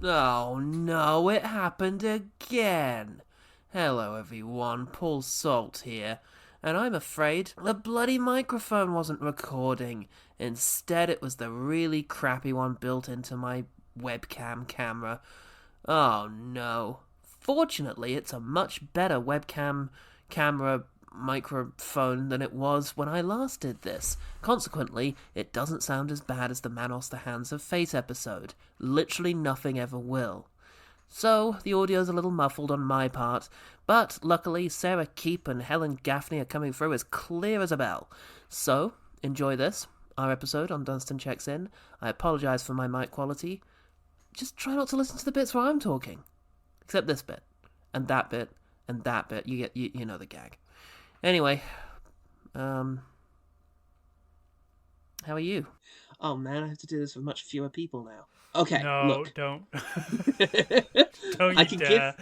Oh no, it happened again. Hello everyone, Paul Salt here, and I'm afraid the bloody microphone wasn't recording. Instead it was the really crappy one built into my webcam camera. Oh no. Fortunately, it's a much better webcam camera microphone than it was when I last did this. Consequently, it doesn't sound as bad as the Manos the Hands of Fate episode. Literally nothing ever will. So, the audio's a little muffled on my part, but luckily Sarah Keep and Helen Gaffney are coming through as clear as a bell. So, enjoy this, our episode on Dunston Checks In. I apologise for my mic quality. Just try not to listen to the bits where I'm talking. Except this bit, and that bit, and that bit. You know the gag. Anyway, how are you? Oh man, I have to do this with much fewer people now. Okay, no, look. Don't you dare.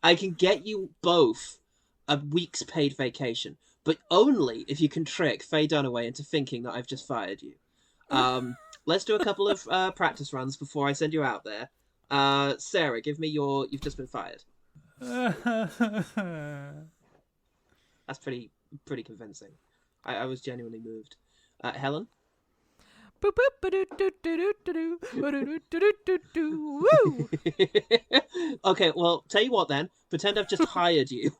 I can get you both a week's paid vacation, but only if you can trick Faye Dunaway into thinking that I've just fired you. Let's do a couple of practice runs before I send you out there. Sarah, give me your you've just been fired. That's pretty convincing. I was genuinely moved. Helen? Woo! Okay, well, tell you what then. Pretend I've just hired you.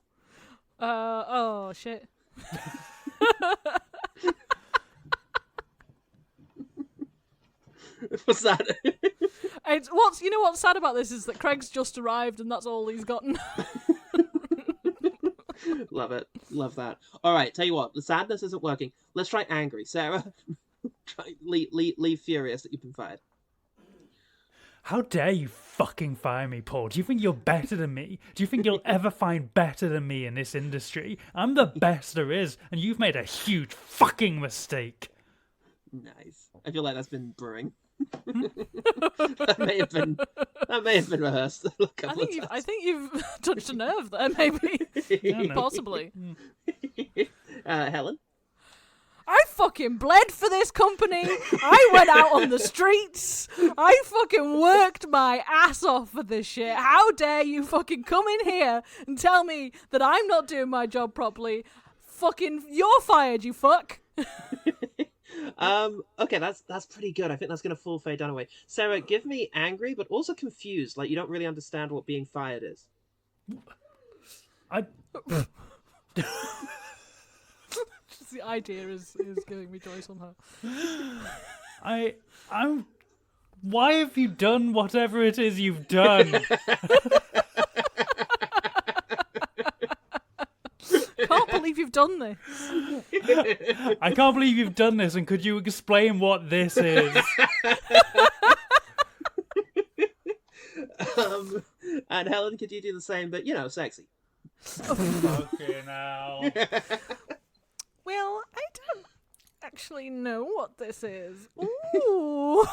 Oh shit. What's that? You know what's sad about this is that Craig's just arrived and that's all he's gotten. Love it. Love that. All right, tell you what. The sadness isn't working. Let's try angry. Sarah, leave furious that you've been fired. How dare you fucking fire me, Paul? Do you think you're better than me? Do you think you'll ever find better than me in this industry? I'm the best there is, and you've made a huge fucking mistake. Nice. I feel like that's been brewing. that may have been rehearsed. I think you've touched a nerve there, maybe. Possibly. Helen? I fucking bled for this company. I went out on the streets. I fucking worked my ass off for this shit. How dare you fucking come in here and tell me that I'm not doing my job properly? Fucking, you're fired, you fuck. Okay, that's pretty good. I think that's gonna fall Faye Dunaway. Sarah, give me angry, but also confused. Like you don't really understand what being fired is. Just the idea is giving me joy somehow. I'm. Why have you done whatever it is you've done? Can't believe you've done this. I can't believe you've done this, and could you explain what this is? And Helen, could you do the same, but sexy? Okay, now. Well, I don't actually know what this is. Ooh.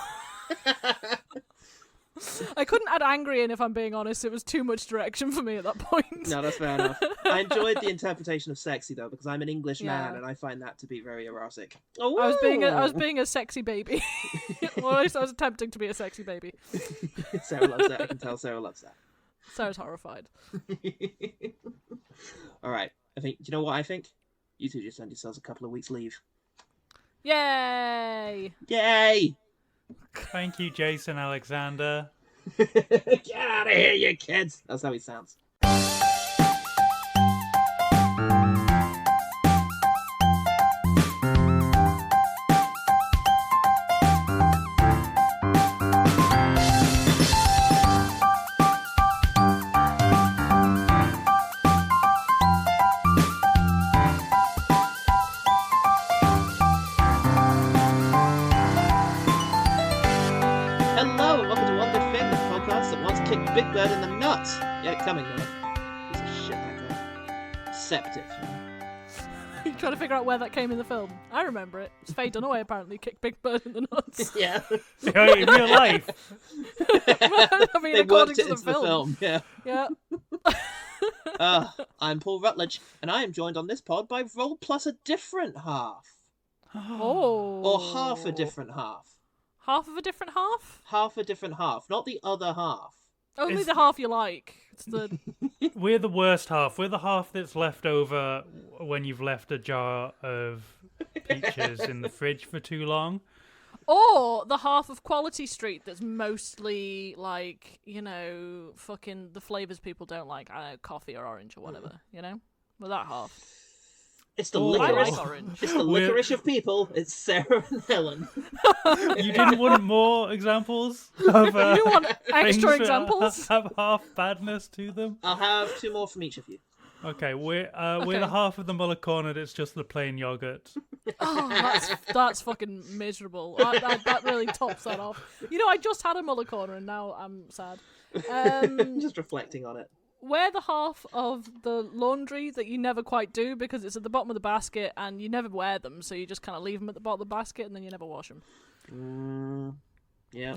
I couldn't add angry in, if I'm being honest. It was too much direction for me at that point. No, that's fair enough. I enjoyed the interpretation of sexy, though, because I'm an English man, and I find that to be very erotic. Oh, I was being a sexy baby. Or at least I was attempting to be a sexy baby. Sarah loves that. I can tell Sarah loves that. Sarah's horrified. All right. Do you know what I think? You two just send yourselves a couple of weeks' leave. Yay! Yay! Thank you, Jason Alexander. Get out of here, you kids! That's how he sounds. Big Bird in the nuts. Yeah, coming though. Piece of shit, that guy. Deceptive. You trying to figure out where that came in the film? I remember it. It's Faye Dunaway apparently kicked Big Bird in the nuts. Yeah. In real life. I mean, they according worked it to into the film. Yeah. Yeah. I'm Paul Rutledge, and I am joined on this pod by Roll Plus a different half. Oh. Or half a different half. Half of a different half? Half a different half, not the other half. Only the half you like. It's the We're the worst half. We're the half that's left over when you've left a jar of peaches in the fridge for too long. or the half of Quality Street that's mostly like, fucking the flavors people don't like. I don't know, coffee or orange or whatever, Well, that half. It's the Oh. I licorice. like orange. It's the licorice of people. It's Sara and Helen. You didn't want more examples of You want things extra that examples? have half badness to them? I'll have 2 more from each of you. Okay, we're Okay. the half of the Muller corner that's just the plain yogurt. Oh, that's fucking miserable. That really tops that off. I just had a Muller corner and now I'm sad. Just reflecting on it. We're the half of the laundry that you never quite do because it's at the bottom of the basket and you never wear them, so you just kind of leave them at the bottom of the basket and then you never wash them. Yeah.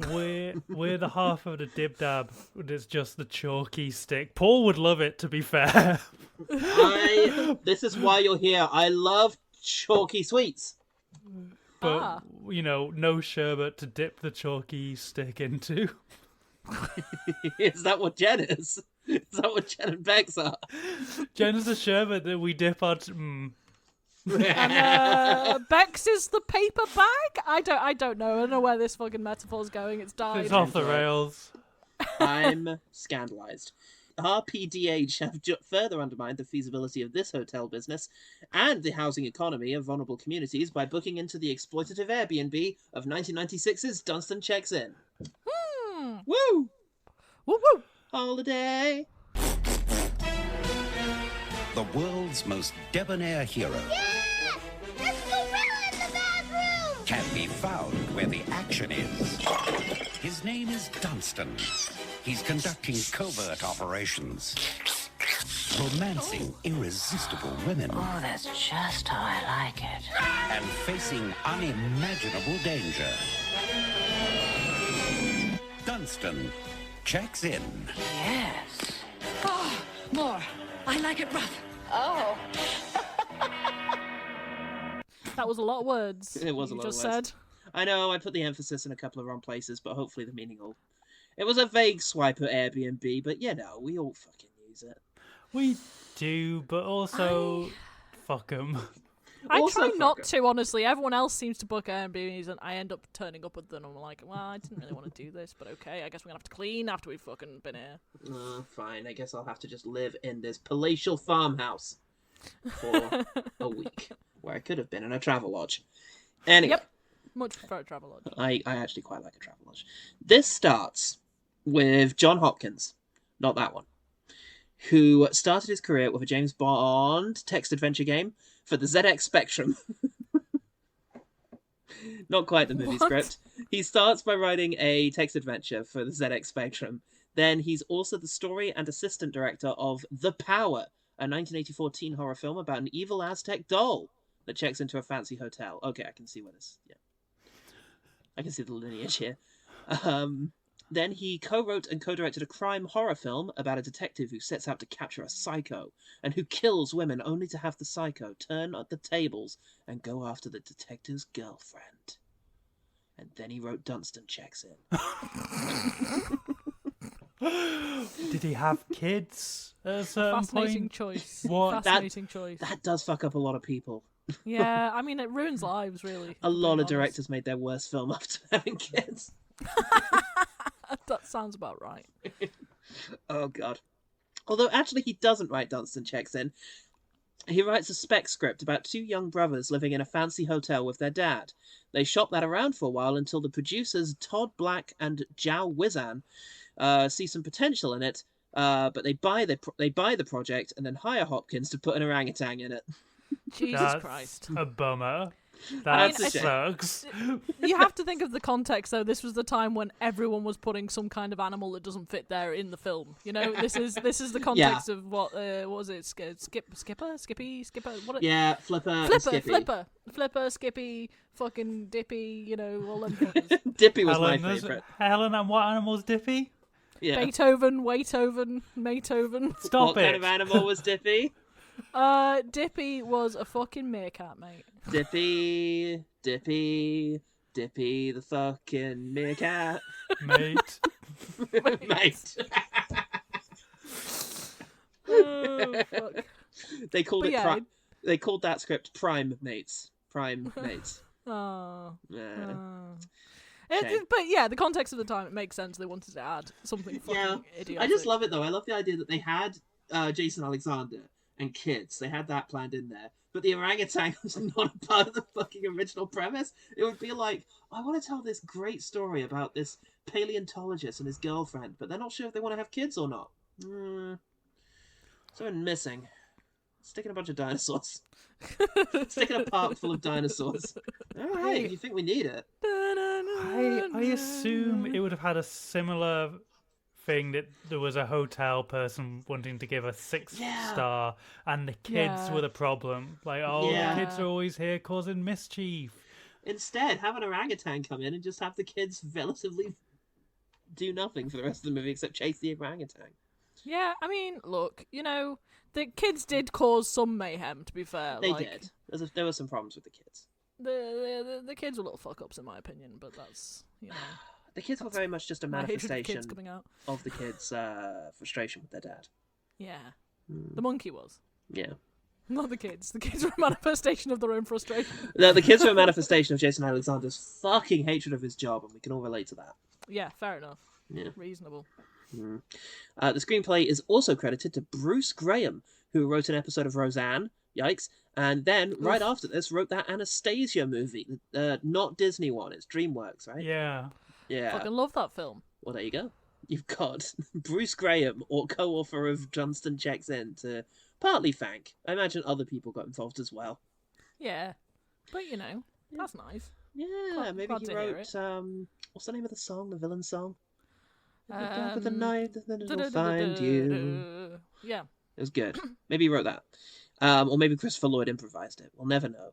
We're the half of the dib dab that's just the chalky stick. Paul would love it, to be fair. This is why you're here. I love chalky sweets. But no sherbet to dip the chalky stick into. Is that what Jen is? Is that what Jen and Bex are? Jen is the sherbet that we dip our. And Bex is the paper bag? I don't know. I don't know where this fucking metaphor's going. It's died. It's off the rails. I'm scandalized. RPDH have further undermined the feasibility of this hotel business and the housing economy of vulnerable communities by booking into the exploitative Airbnb of 1996's Dunston Checks In. Woo! Woo woo! Holiday! The world's most debonair hero Yeah! There's a gorilla in the bathroom! can be found where the action is. His name is Dunston. He's conducting covert operations, romancing irresistible women, Oh, that's just how I like it. and facing unimaginable danger. Dunston checks in. Yes. More. I like it rough. Oh. That was a lot of words. It was a you lot of just words. said. I know, I put the emphasis in a couple of wrong places, but hopefully the meaning will... It was a vague swipe at Airbnb, but we all fucking use it. We do, but also fuck them. I Also try fuck not it. to, honestly. Everyone else seems to book Airbnbs and I end up turning up with them and I'm like, well, I didn't really want to do this, but okay, I guess we're going to have to clean after we've fucking been here. Fine, I guess I'll have to just live in this palatial farmhouse for a week, where I could have been in a travel lodge. Anyway, Yep. Much prefer a travel lodge. I actually quite like a travel lodge. This starts with John Hopkins, not that one, who started his career with a James Bond text adventure game for the ZX Spectrum. Not quite the movie What? script. He starts by writing a text adventure for the ZX Spectrum. Then he's also the story and assistant director of The Power, a 1984 teen horror film about an evil Aztec doll that checks into a fancy hotel. Okay, I can see where this... Yeah. I can see the lineage here. Then he co-wrote and co-directed a crime horror film about a detective who sets out to capture a psycho and who kills women only to have the psycho turn at the tables and go after the detective's girlfriend. And then he wrote Dunston Checks In. Did he have kids at a certain Fascinating point? choice. What? Fascinating choice. That does fuck up a lot of people. Yeah, I mean, it ruins lives, really. A lot of being honest. directors made their worst film after having kids. That sounds about right. Oh, God. Although, actually, he doesn't write Dunston Checks In. He writes a spec script about 2 young brothers living in a fancy hotel with their dad. They shop that around for a while until the producers Todd Black and Zhao Wizan see some potential in it, but they buy the project and then hire Hopkins to put an orangutan in it. Jesus That's Christ. a bummer. That's That a shame. sucks. You have to think of the context, though. This was the time when everyone was putting some kind of animal that doesn't fit there in the film. This is the context of what was it? Skipper, what? Yeah, Flipper and Skippy. Flipper, Skippy, fucking Dippy. All them fuckers. Dippy was my Helen, favourite. Helen and what animal's Dippy? Yeah. Beethoven, Waithoven, Maytoven. Stop What it. kind of animal was Dippy? Dippy was a fucking meerkat, mate. Dippy, Dippy the fucking meerkat. Mate. Mate. Oh, fuck. They called But it. yeah, They called that script Prime Mates. Prime Mates. Oh. Yeah. But yeah, the context of the time, it makes sense. They wanted to add something fucking idiotic. I just love it though. I love the idea that they had Jason Alexander and kids. They had that planned in there. But the orangutan was not a part of the fucking original premise. It would be like, I want to tell this great story about this paleontologist and his girlfriend, but they're not sure if they want to have kids or not. Something missing. Sticking a bunch of dinosaurs. Sticking a park full of dinosaurs. Alright, if you think we need it. I assume it would have had a similar thing, that there was a hotel person wanting to give a 6-star and the kids were the problem. Like, the kids are always here causing mischief. Instead, have an orangutan come in and just have the kids relatively do nothing for the rest of the movie except chase the orangutan. Yeah, I mean, look, the kids did cause some mayhem, to be fair. They did. There were some problems with the kids. The kids were little fuck-ups, in my opinion, but that's, The kids were very much just a my hatred of manifestation kids coming out. of the kids' frustration with their dad. Yeah. The monkey was. Yeah. Not the kids. The kids were a manifestation of their own frustration. No, the kids were a manifestation of Jason Alexander's fucking hatred of his job, and we can all relate to that. Yeah, fair enough. Yeah. Reasonable. The screenplay is also credited to Bruce Graham, who wrote an episode of Roseanne, yikes, and then right after this wrote that Anastasia movie, not Disney one, it's DreamWorks, right? Yeah. Yeah. Fucking love that film. Well, there you go. You've got Bruce Graham, or co-author of Dunston Checks In, to partly thank. I imagine other people got involved as well. Yeah. But, that's nice. Yeah, maybe glad he to hear wrote, what's the name of the song, the villain song? Um, the night, then it'll find you. Yeah. It was good. Maybe he wrote that. Or maybe Christopher Lloyd improvised it. We'll never know.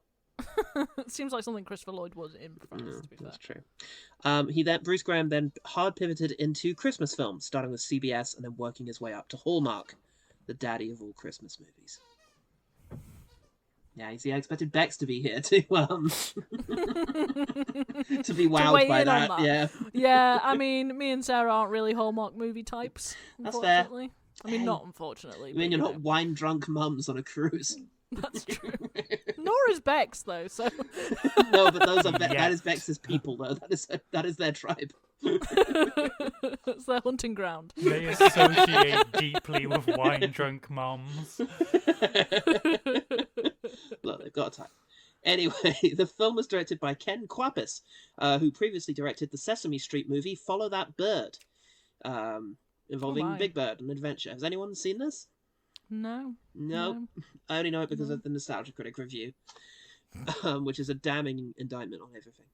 It seems like something Christopher Lloyd was improvised, to be fair. That's true. Bruce Graham then hard pivoted into Christmas films, starting with CBS and then working his way up to Hallmark, the daddy of all Christmas movies. Yeah, you see, I expected Bex to be here to be wowed by that. Yeah. Yeah, I mean, me and Sarah aren't really Hallmark movie types. That's fair. Unfortunately. I mean, not unfortunately. I mean, you're not wine drunk mums on a cruise. That's true. Nor is Bex though. So. No, but those are that is Bex's people though. That is their tribe. It's their hunting ground. They associate deeply with wine drunk moms. Look, they've got a type. Anyway, the film was directed by Ken Kwapis, who previously directed the Sesame Street movie Follow That Bird, involving Big Bird and Adventure. Has anyone seen this? No. I only know it because of the Nostalgia Critic review, which is a damning indictment on everything.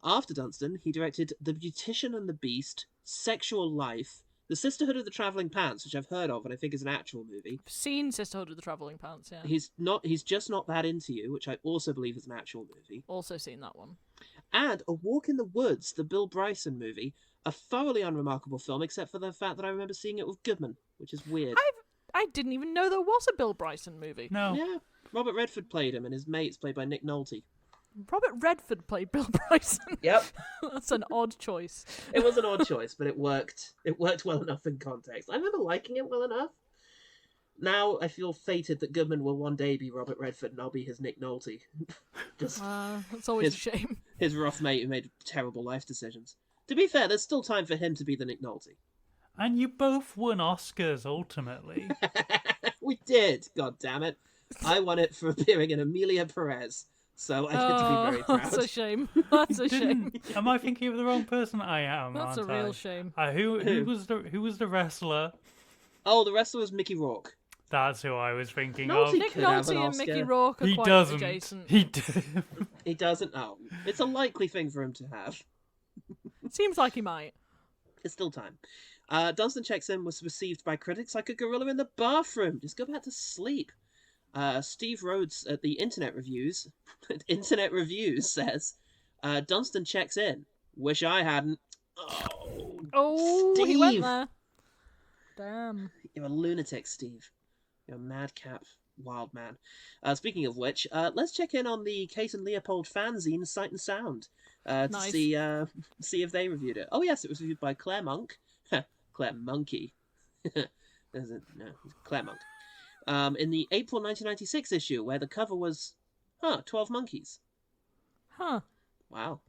After Dunston, he directed The Beautician and the Beast, Sexual Life, The Sisterhood of the Travelling Pants, which I've heard of and I think is an actual movie. I've seen Sisterhood of the Travelling Pants, yeah. He's just not that into you, which I also believe is an actual movie. Also seen that one. And A Walk in the Woods, the Bill Bryson movie, a thoroughly unremarkable film, except for the fact that I remember seeing it with Goodman, which is weird. I didn't even know there was a Bill Bryson movie. No. Yeah, Robert Redford played him, and his mate's played by Nick Nolte. Robert Redford played Bill Bryson. Yep. That's an odd choice. It was an odd choice, but it worked. It worked well enough in context. I remember liking it well enough. Now I feel fated that Goodman will one day be Robert Redford and I'll be his Nick Nolte. That's always a shame. His rough mate who made terrible life decisions. To be fair, there's still time for him to be the Nick Nolte. And you both won Oscars, ultimately. We did, god damn it. I won it for appearing in Amelia Perez. So I get to be very proud. That's a shame. That's a shame. Am I thinking of the wrong person? I am. That's aren't a real I? shame. Who was the wrestler? Oh, the wrestler was Mickey Rourke. That's who I was thinking Nolte of. Nick could have an Nolte and Oscar. Mickey Rourke are He quite doesn't. adjacent. He doesn't. Oh, it's a likely thing for him to have. Seems like he might. There's still time. Dunston Checks In was received by critics like a gorilla in the bathroom. Just go back to sleep. Steve Rhodes at the Internet Reviews says, Dunston Checks In. Wish I hadn't. Oh, Steve. he went there. Damn. You're a lunatic, Steve. You're a madcap wild man. Speaking of which, let's check in on the Kate and Leopold fanzine Sight and Sound. to Nice. see if they reviewed it. Oh yes, it was reviewed by Claire Monk. Claire Monkey. Claire Monk. In the April 1996 issue, where the cover was 12 monkeys. Huh. Wow.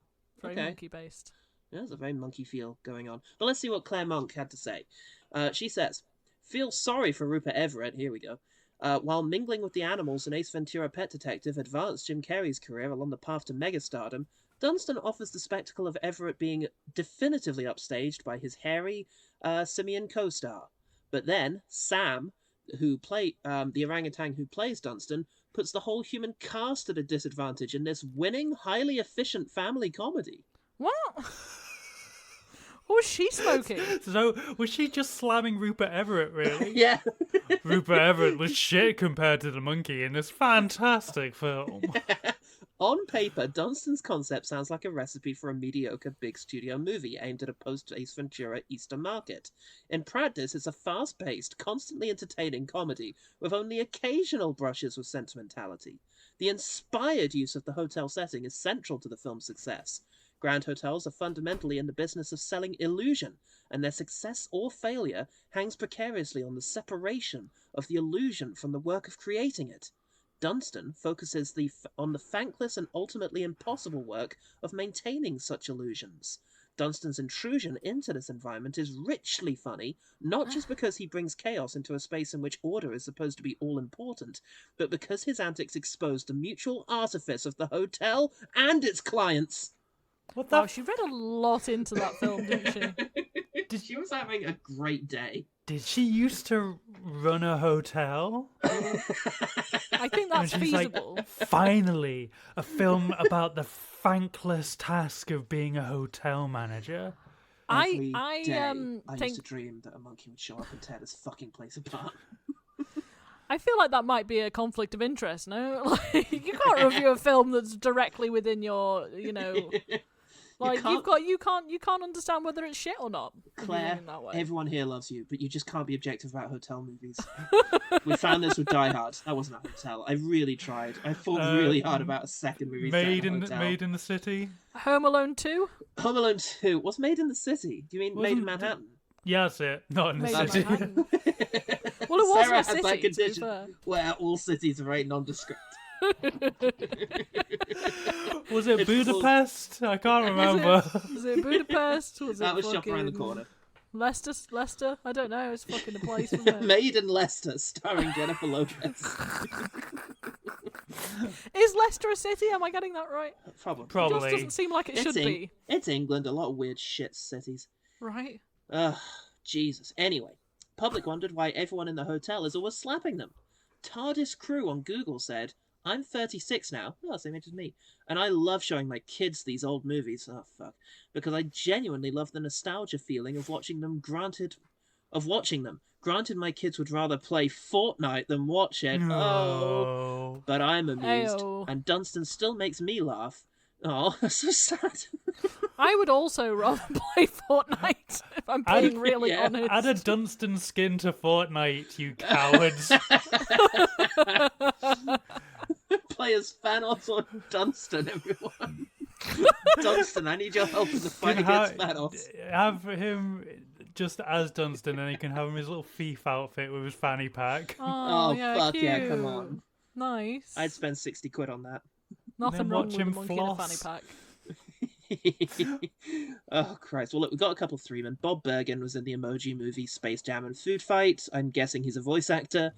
Very Okay. monkey based. Yeah, there's a very monkey feel going on. But let's see what Claire Monk had to say. She says, "Feel sorry for Rupert Everett." Here we go. While mingling with the animals in Ace Ventura: Pet Detective advanced Jim Carrey's career along the path to megastardom, Dunston offers the spectacle of Everett being definitively upstaged by his hairy simian co-star. But then Sam, the orangutan who plays Dunston, puts the whole human cast at a disadvantage in this winning, highly efficient family comedy. What? What was she smoking? So, was she just slamming Rupert Everett, really? Yeah. Rupert Everett was shit compared to the monkey in this fantastic film. On paper, Dunston's concept sounds like a recipe for a mediocre big studio movie aimed at a post-Ace Ventura Easter market. In practice, it's a fast-paced, constantly entertaining comedy with only occasional brushes with sentimentality. The inspired use of the hotel setting is central to the film's success. Grand hotels are fundamentally in the business of selling illusion, and their success or failure hangs precariously on the separation of the illusion from the work of creating it. Dunston focuses on the thankless and ultimately impossible work of maintaining such illusions. Dunston's intrusion into this environment is richly funny, not just because he brings chaos into a space in which order is supposed to be all-important, but because his antics expose the mutual artifice of the hotel and its clients. What Wow, she read a lot into that film, didn't she? She was having a great day. Did she used to run a hotel? I think that's And she's like, feasible. finally, a film about the thankless task of being a hotel manager. Every I day, I think used to dream that a monkey would show up and tear this fucking place apart. I feel like that might be a conflict of interest. No, like you can't review a film that's directly within your, like you can't understand whether it's shit or not. Claire, in that way. everyone here loves you, but you just can't be objective about hotel movies. We found this with Die Hard. That wasn't a hotel. I really tried. I thought really hard about a second movie set in a hotel. Made in the City? Home Alone 2? Home Alone 2 was Made in the City. Do you mean Made in Manhattan? Yeah, that's it. Not in the Made in city. Manhattan. Well, it wasn't Sarah a had that city, to be condition fair. where all cities are very nondescript. Was it It's Budapest? I can't remember. Was it Budapest? Was That it was shop around the fucking corner. Leicester? I don't know. It's fucking a place, wasn't it? Made in Leicester, starring Jennifer Lopez. Is Leicester a city? Am I getting that right? Probably. It Probably. just doesn't seem like it should be. It's England. A lot of weird shit cities. Right? Ugh, Jesus. Anyway, public wondered why everyone in the hotel is always slapping them. TARDIS Crew on Google said, "I'm 36 now." Oh, same age as me. "And I love showing my kids these old movies." Oh, fuck. "Because I genuinely love the nostalgia feeling of watching them. Granted, my kids would rather play Fortnite than watch it. No. Oh. But I'm amused. Ayo. And Dunston still makes me laugh. Oh, that's so sad." I would also rather play Fortnite, if I'm being really yeah, honest. Add a Dunstan skin to Fortnite, you cowards. Play as Thanos or Dunstan, everyone. Dunstan, I need your help in the fight against Thanos. Have him just as Dunstan, and he can have him his little thief outfit with his fanny pack. Oh, yeah, fuck cute. yeah, come on. Nice. I'd spend 60 quid on that. Nothing Then wrong watch with a him monkey in a fanny floss. pack. Oh, Christ. Well, look, we've got a couple of three men. Bob Bergen was in the Emoji Movie Space Jam and Food Fight. I'm guessing he's a voice actor.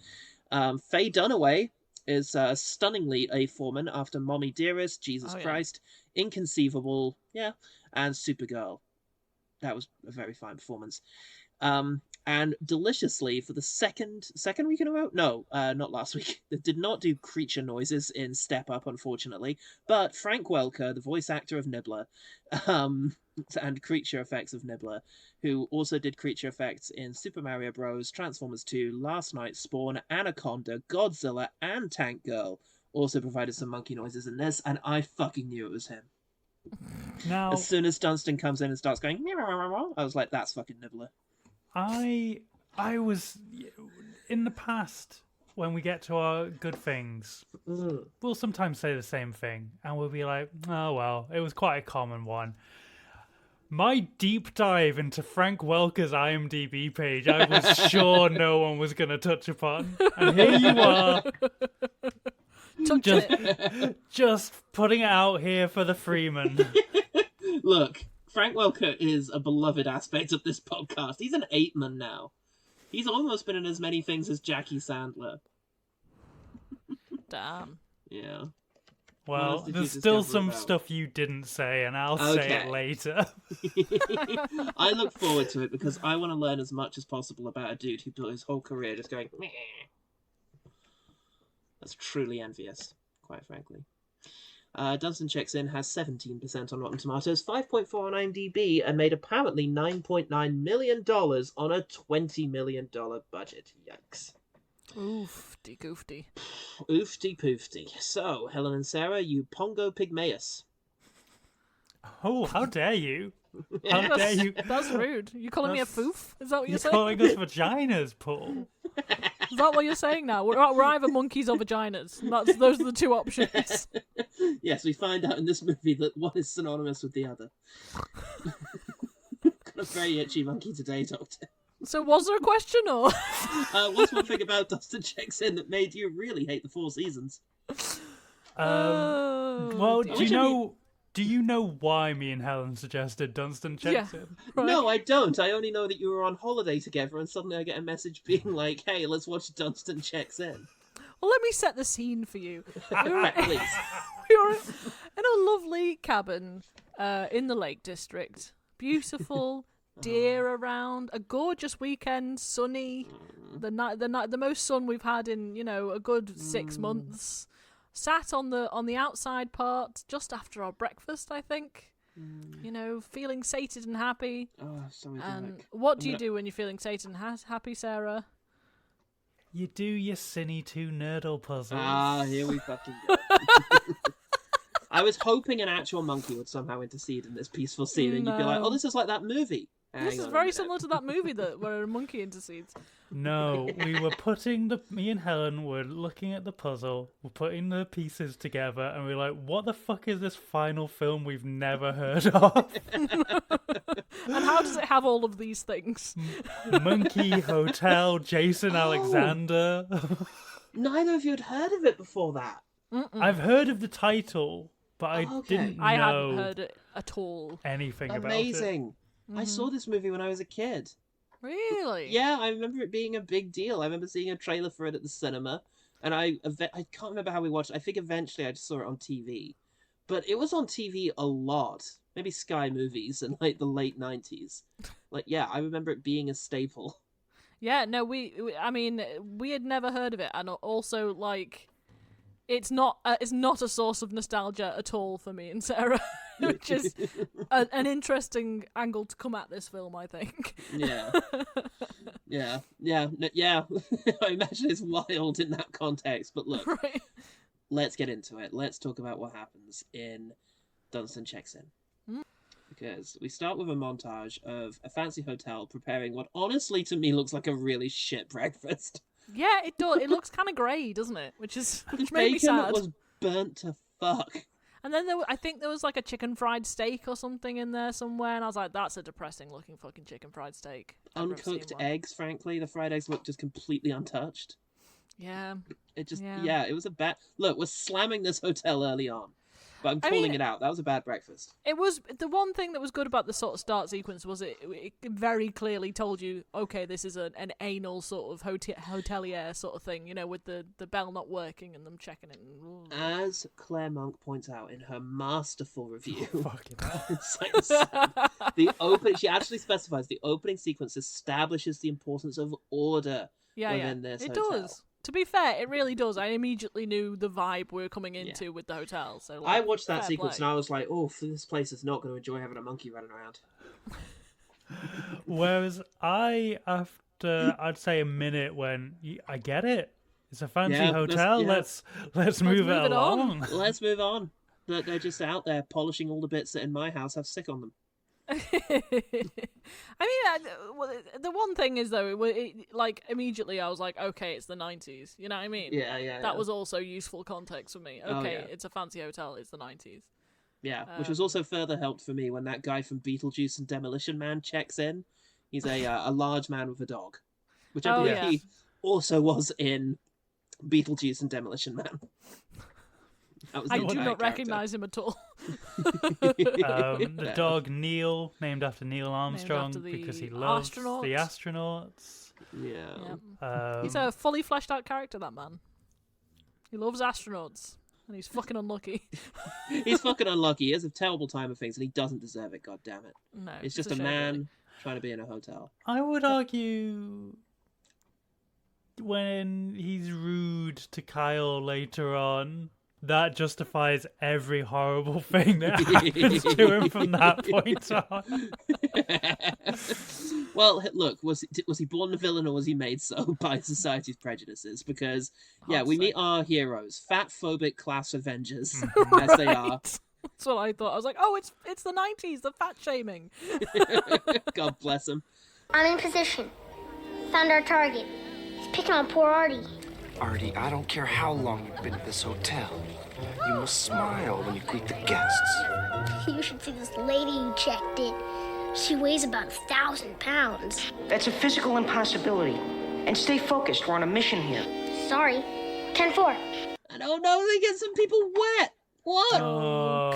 Faye Dunaway is stunningly a foreman after Mommy Dearest, Jesus Christ, Inconceivable, yeah, and Supergirl. That was a very fine performance. And deliciously, for the second week in a row? No, not last week. They did not do creature noises in Step Up, unfortunately. But Frank Welker, the voice actor of Nibbler, and creature effects of Nibbler, who also did creature effects in Super Mario Bros., Transformers 2, Last Night, Spawn, Anaconda, Godzilla, and Tank Girl, also provided some monkey noises in this, and I fucking knew it was him. Now, As soon as Dunstan comes in and starts going, I was like, that's fucking Nibbler. I was in the past when we get to our good things, we'll sometimes say the same thing, and we'll be like, oh, well, it was quite a common one. My deep dive into Frank Welker's IMDb page, I was sure no one was going to touch upon. And here you are. Just putting it out here for the Freeman. Look, Frank Welker is a beloved aspect of this podcast. He's an 8-man now. He's almost been in as many things as Jackie Sandler. Damn. Yeah. Well, there's still some stuff you didn't say, and I'll say it later. I look forward to it because I want to learn as much as possible about a dude who built his whole career just going, meh. That's truly envious, quite frankly. Dunston Checks In has 17% on Rotten Tomatoes, 5.4 on IMDb, and made apparently $9.9 million on a $20 million budget. Yikes. Oofty goofty. Oofty poofty. So, Helen and Sarah, you Pongo Pygmaeus. Oh, how dare you? How dare you? That's rude. You calling me a foof? Is that what you're saying? You're calling us vaginas, Paul. Is that what you're saying now? We're either monkeys or vaginas. Those are the two options. Yes, we find out in this movie that one is synonymous with the other. Got a very itchy monkey today, Doctor. So was there a question, or? What's one thing about Dunston Checks In that made you really hate the Four Seasons? Well, do you know why me and Helen suggested Dunston Checks In? Right. No, I don't. I only know that you were on holiday together and suddenly I get a message being like, hey, let's watch Dunston Checks In. Well, let me set the scene for you. Please. We were in a lovely cabin in the Lake District. Beautiful. Deer around, a gorgeous weekend, sunny, the most sun we've had in a good 6 months. Sat on the outside part just after our breakfast, I think. Feeling sated and happy. Oh, so and what do you do when you're feeling sated and happy, Sarah? You do your Cine 2 Nerdle puzzles. Ah, here we fucking go. I was hoping an actual monkey would somehow intercede in this peaceful scene, and you'd be like, "Oh, this is like that movie." This is very similar to that movie where a monkey intercedes. No, we were me and Helen were looking at the puzzle, we're putting the pieces together, and we're like, what the fuck is this final film we've never heard of? And how does it have all of these things? Monkey, hotel, Jason Alexander. Neither of you had heard of it before that. I've heard of the title, but I didn't know. I hadn't heard it at all. Anything about it. Amazing. I saw this movie when I was a kid. Really? Yeah, I remember it being a big deal. I remember seeing a trailer for it at the cinema, and I can't remember how we watched it. I think eventually I just saw it on TV. But it was on TV a lot. Maybe Sky Movies in like the late 90s. I remember it being a staple. Yeah, no, we had never heard of it, and also it's not a source of nostalgia at all for me and Sarah, which is an interesting angle to come at this film, I think. Yeah. I imagine it's wild in that context, but look, right. Let's get into it. Let's talk about what happens in Dunston Checks In. Because we start with a montage of a fancy hotel preparing what honestly to me looks like a really shit breakfast. Yeah, it does. It looks kind of grey, doesn't it? Which made me Bacon sad. was burnt to fuck. And then I think there was like a chicken fried steak or something in there somewhere, and I was like, that's a depressing looking fucking chicken fried steak. Uncooked eggs, frankly. The fried eggs looked just completely untouched. Yeah. It was a bad... Look, we're slamming this hotel early on. But I'm calling it out. That was a bad breakfast. It was the one thing that was good about the sort of start sequence was it very clearly told you, okay, this is an anal sort of hotelier sort of thing, with the bell not working and them checking it. As Claire Monk points out in her masterful review, she actually specifies the opening sequence establishes the importance of order within this hotel. It does. To be fair, it really does. I immediately knew the vibe we were coming into with the hotel. So I watched that sequence and I was like, oh, this place is not going to enjoy having a monkey running around. Whereas after, I'd say a minute I get it. It's a fancy hotel. Let's move it along. Let's move on. But they're just out there polishing all the bits that in my house have sick on them. The one thing is though, like immediately I was like, okay, it's the 90s. You know what I mean? Yeah. That was also useful context for me. Okay, yeah. it's a fancy hotel. It's the 90s. Yeah, which was also further helped for me when that guy from Beetlejuice and Demolition Man checks in. He's a large man with a dog, which I believe he also was in Beetlejuice and Demolition Man. I do not recognise him at all. The dog Neil, named after Neil Armstrong, because he loves the astronauts. Yeah. He's a fully fleshed out character, that man. He loves astronauts. And he's fucking unlucky. He's fucking unlucky. He has a terrible time of things, and he doesn't deserve it, God damn it. No, it's just a man trying to be in a hotel. I would argue when he's rude to Kyle later on, that justifies every horrible thing that happens to him from that point on. Well, look, was he born a villain or was he made so by society's prejudices? Because, we meet our heroes, fat-phobic class avengers, as they are. That's what I thought. I was like, oh, it's the 90s, the fat shaming. God bless him. I'm in position. Found our target. He's picking on poor Artie. Artie, I don't care how long you've been at this hotel. You must smile when you greet the guests. You should see this lady who checked in. She weighs about 1,000 pounds. That's a physical impossibility. And stay focused. We're on a mission here. Sorry. 10-4. And oh no, they get some people wet. What?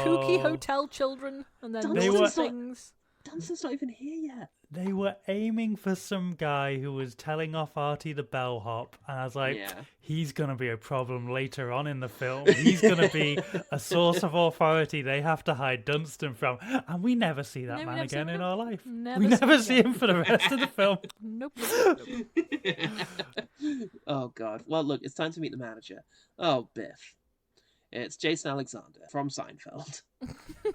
Kooky hotel children. And then things. Dunston's not even here yet. They were aiming for some guy who was telling off Artie the bellhop, and I was like, he's going to be a problem later on in the film. He's going to be a source of authority they have to hide Dunston from. And we never see that man again in our life. We never see him for the rest of the film. Nope. Oh, God. Well, look, it's time to meet the manager. Oh, Biff. It's Jason Alexander from Seinfeld.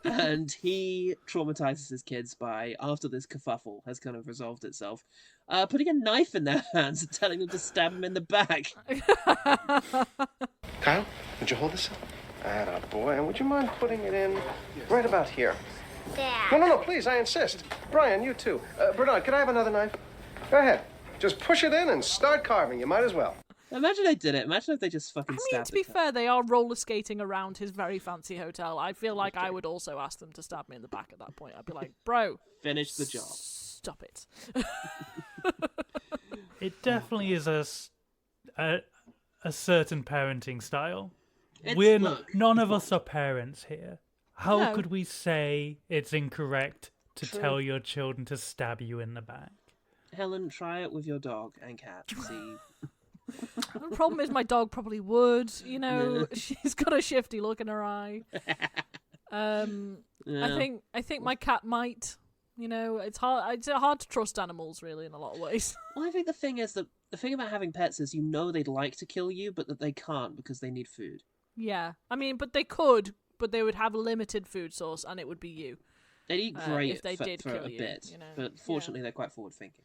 And he traumatizes his kids by, after this kerfuffle has kind of resolved itself, putting a knife in their hands and telling them to stab him in the back. Kyle, would you hold this up? Boy, and would you mind putting it in right about here? Dad. No, please, I insist. Brian, you too. Bernard, could I have another knife? Go ahead. Just push it in and start carving. You might as well. Imagine they did it. Imagine if they just fucking stabbed it. I mean, to be fair, they are roller skating around his very fancy hotel. I feel like I would also ask them to stab me in the back at that point. I'd be like, bro, finish the job. Stop it. It definitely is a certain parenting style. None of us are parents here. How could we say it's incorrect to tell your children to stab you in the back? Helen, try it with your dog and cat. See. The problem is my dog probably would. You know, she's got a shifty look in her eye. I think my cat might. You know, it's hard to trust animals really in a lot of ways. Well, I think the thing is that the thing about having pets is they'd like to kill you, but that they can't because they need food. Yeah, I mean, but they could, but they would have a limited food source, and it would be you. They'd eat great if they did for kill a you, bit, you know? but fortunately they're quite forward thinking.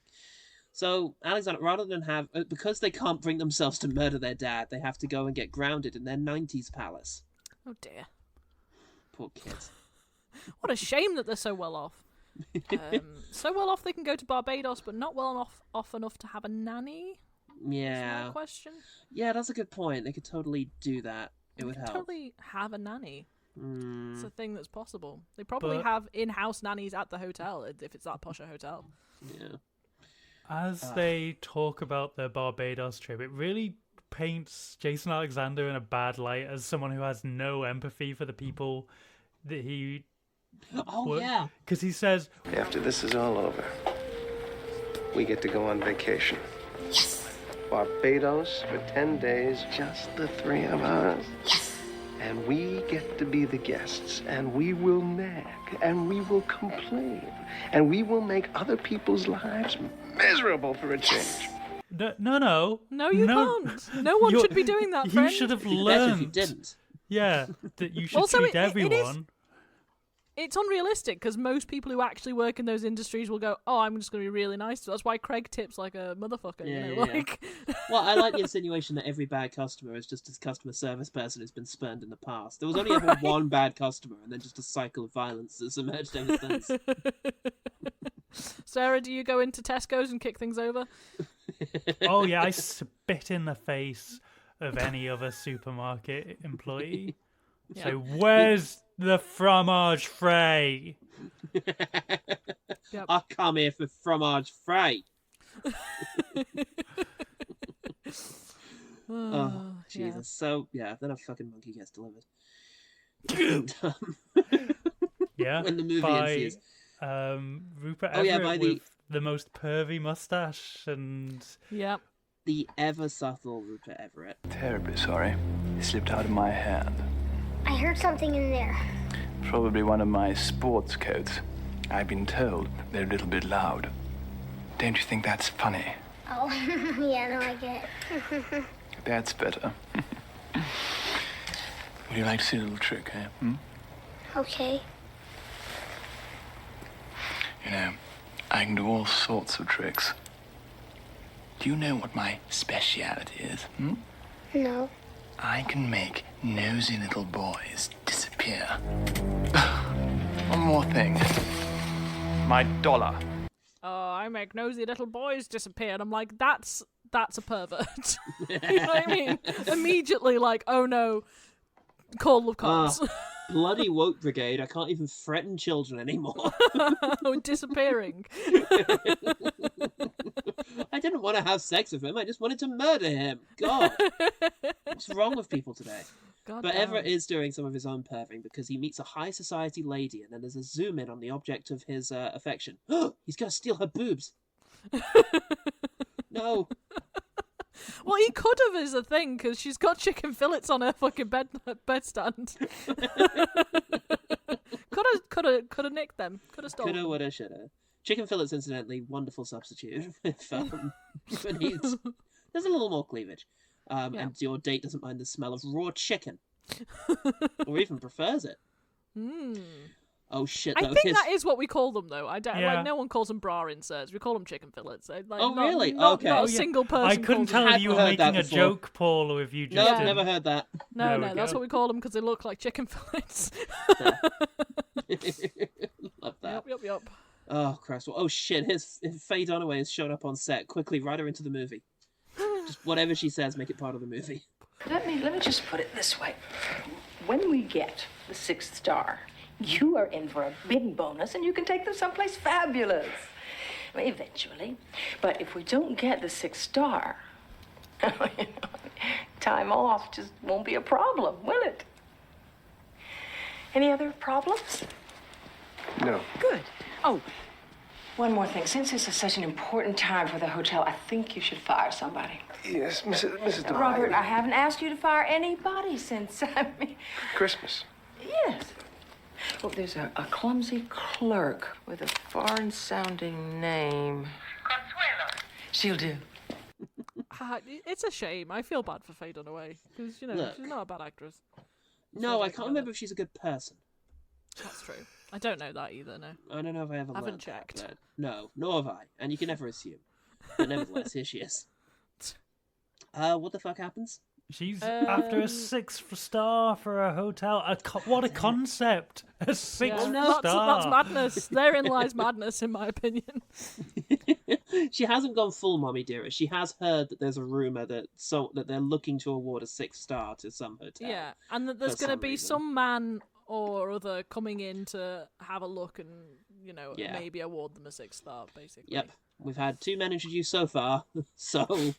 So, Alexander, rather than because they can't bring themselves to murder their dad, they have to go and get grounded in their 90s palace. Oh dear. Poor kids. What a shame that they're so well off. So well off they can go to Barbados, but not well off enough to have a nanny? Yeah. Is that a question? Yeah, that's a good point. They could totally do that. It would help. Totally have a nanny. It's a thing that's possible. They probably have in-house nannies at the hotel, if it's that posh a hotel. Yeah. As they talk about their Barbados trip, it really paints Jason Alexander in a bad light as someone who has no empathy for the people that he... yeah. Because he says... After this is all over, we get to go on vacation. Yes. Barbados for 10 days, just the three of us. Yes. And we get to be the guests, and we will nag, and we will complain, and we will make other people's lives miserable for a change. No. No, you can't. No one should be doing that, friend. You should have Better if you learned. didn't. Yeah, that you should treat everyone. it's unrealistic because most people who actually work in those industries will go, "Oh, I'm just going to be really nice." That's why Craig tips like a motherfucker. Well, I like the insinuation that every bad customer is just a customer service person who's been spurned in the past. There was only ever one bad customer, and then just a cycle of violence that's emerged ever since. Sarah, do you go into Tesco's and kick things over? Oh yeah, I spit in the face of any other supermarket employee. Yeah. So where's the fromage frais? Yep. I come here for fromage frais. Oh, Jesus. Yeah. So, yeah, then a fucking monkey gets delivered. Yeah, When the movie by ensues. Rupert Oh, yeah, Everett by with the most pervy mustache and... Yep. The ever subtle Rupert Everett. Terribly sorry. It slipped out of my hand. I heard something in there. Probably one of my sports coats. I've been told they're a little bit loud. Don't you think that's funny? Oh, yeah, no, I get it. That's better. Would you like to see a little trick, eh? Okay. You know, I can do all sorts of tricks. Do you know what my speciality is? No. I can make nosy little boys disappear. One more thing. My dollar. Oh, I make nosy little boys disappear. And I'm like, that's a pervert. You know what I mean? Immediately, like, oh no, call the cops. Bloody woke brigade. I can't even threaten children anymore. Disappearing. I didn't want to have sex with him. I just wanted to murder him. God. What's wrong with people today? God But damn. Everett is doing some of his own perving because he meets a high society lady and then there's a zoom in on the object of his affection. He's going to steal her boobs. No. Well, he could have is a thing because she's got chicken fillets on her fucking bedstand. Could have nicked them. Could have stolen. Coulda, woulda, shoulda. Chicken fillets, incidentally, wonderful substitute. When there's a little more cleavage. And your date doesn't mind the smell of raw chicken. Or even prefers it. Oh, shit, though. I think that is what we call them, though. Yeah. Like, no one calls them bra inserts. We call them chicken fillets. Like, Oh, not, really? Not, Okay. Not a single person. I couldn't calls tell them. if you were Hadn't heard making that a before. joke, Paul, or if you just No, didn't. never heard that. No, There we no, that's go. what we call them because they look like chicken fillets. Love that. Yup. Oh, Christ. Oh, shit. Faye Dunaway has shown up on set. Quickly, write her into the movie. Just whatever she says, make it part of the movie. Let me just put it this way. When we get the 6th star, you are in for a big bonus and you can take them someplace fabulous. I mean, eventually. But if we don't get the 6th star, time off just won't be a problem, will it? Any other problems? No. Good. Oh, one more thing. Since this is such an important time for the hotel, I think you should fire somebody. Yes, Mrs. DeVine. Robert, I haven't asked you to fire anybody since, Christmas. Yes. Well, there's a clumsy clerk with a foreign-sounding name. Consuelo. She'll do. It's a shame. I feel bad for Faye Dunaway because Look. she's not a bad actress. No, I can't remember if she's a good person. That's true. I don't know that either. No. I don't know if I ever Haven't learned checked. That, but no, nor have I. And you can never assume. But nevertheless, here she is. What the fuck happens? She's after a 6th star for a hotel. What a concept! A 6th star. That's madness. Therein lies madness, in my opinion. She hasn't gone full mommy dearest. She has heard that there's a rumor that they're looking to award a 6th star to some hotel. Yeah, and that there's for going to some be reason. some man or other coming in to have a look and Yeah. maybe award them a 6th star, basically. Yep. We've had 2 men introduced so far, so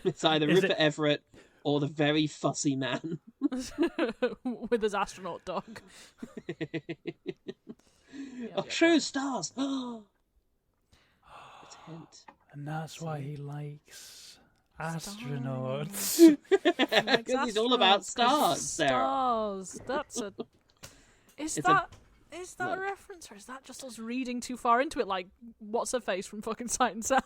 it's either Is Rupert it- Everett or the very fussy man. With his astronaut dog. True stars. It's a hint. And that's why he likes astronauts. Because he's all about stars, Sarah. Stars. That's a. Is It's that No. a reference, or is that just us reading too far into it? Like, what's her face from fucking Sight and Sound?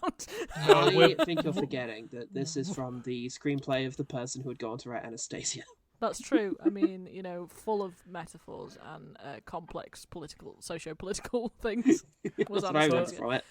I think you're forgetting that this is from the screenplay of the person who would go on to write Anastasia. That's true. I mean, full of metaphors and complex socio-political things. Was That's what I read from it.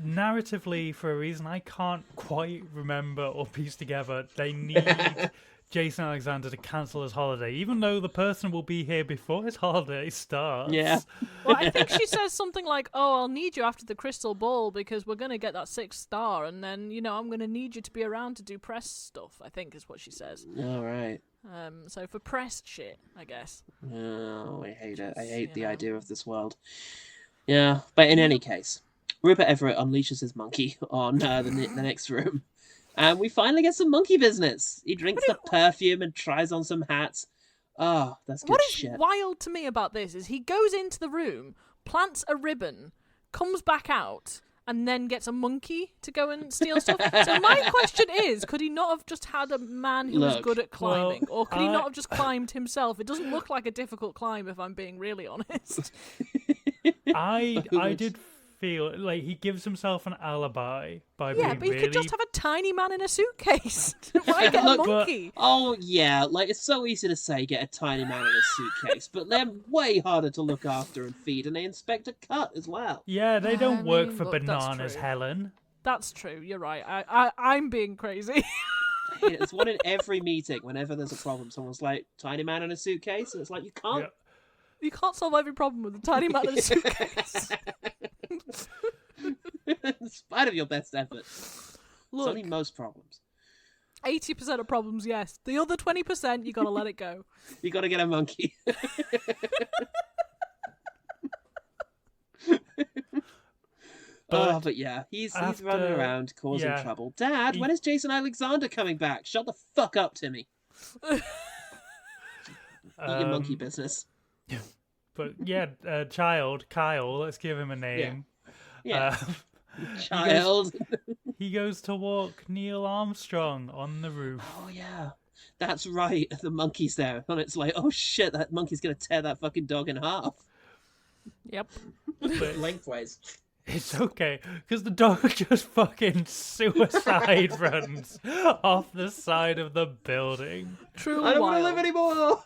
Narratively, for a reason I can't quite remember or piece together, they need Jason Alexander to cancel his holiday, even though the person will be here before his holiday starts. Yeah. Well, I think she says something like, "Oh, I'll need you after the crystal ball because we're going to get that 6th star, and then, I'm going to need you to be around to do press stuff," I think is what she says. All right. So for press shit, I guess. Oh, I hate it. I hate the idea of this world. Yeah, but in any case, Rupert Everett unleashes his monkey on the next room. And we finally get some monkey business. He drinks the perfume and tries on some hats. Oh, that's good shit. What is wild to me about this is he goes into the room, plants a ribbon, comes back out, and then gets a monkey to go and steal stuff. So my question is, could he not have just had a man who was good at climbing? Or could he not have just climbed himself? It doesn't look like a difficult climb, if I'm being really honest. I did feel like he gives himself an alibi by being but he really... could just have a tiny man in a suitcase. Why get a monkey? It's so easy to say get a tiny man in a suitcase, but they're way harder to look after and feed, and they inspect a cut as well. Yeah, they don't work for bananas, Helen. That's true, you're right. I'm being crazy. It's one in every meeting. Whenever there's a problem, someone's like, tiny man in a suitcase, and it's like, you can't... Yeah. You can't solve every problem with a tiny man in a suitcase. In spite of your best efforts. Look, Solving most problems. 80% of problems, yes. The other 20%, you gotta let it go. You gotta get a monkey. But yeah, he's running around causing trouble. Dad, when is Jason Alexander coming back? Shut the fuck up, Timmy. Eat your monkey business. But child, Kyle, let's give him a name. Yeah. Child. He goes to walk Neil Armstrong on the roof. Oh, yeah. That's right. The monkey's there. And it's like, oh, shit, that monkey's going to tear that fucking dog in half. Yep. Lengthways. It's okay, because the dog just fucking suicide runs off the side of the building. Truly I don't want to live anymore!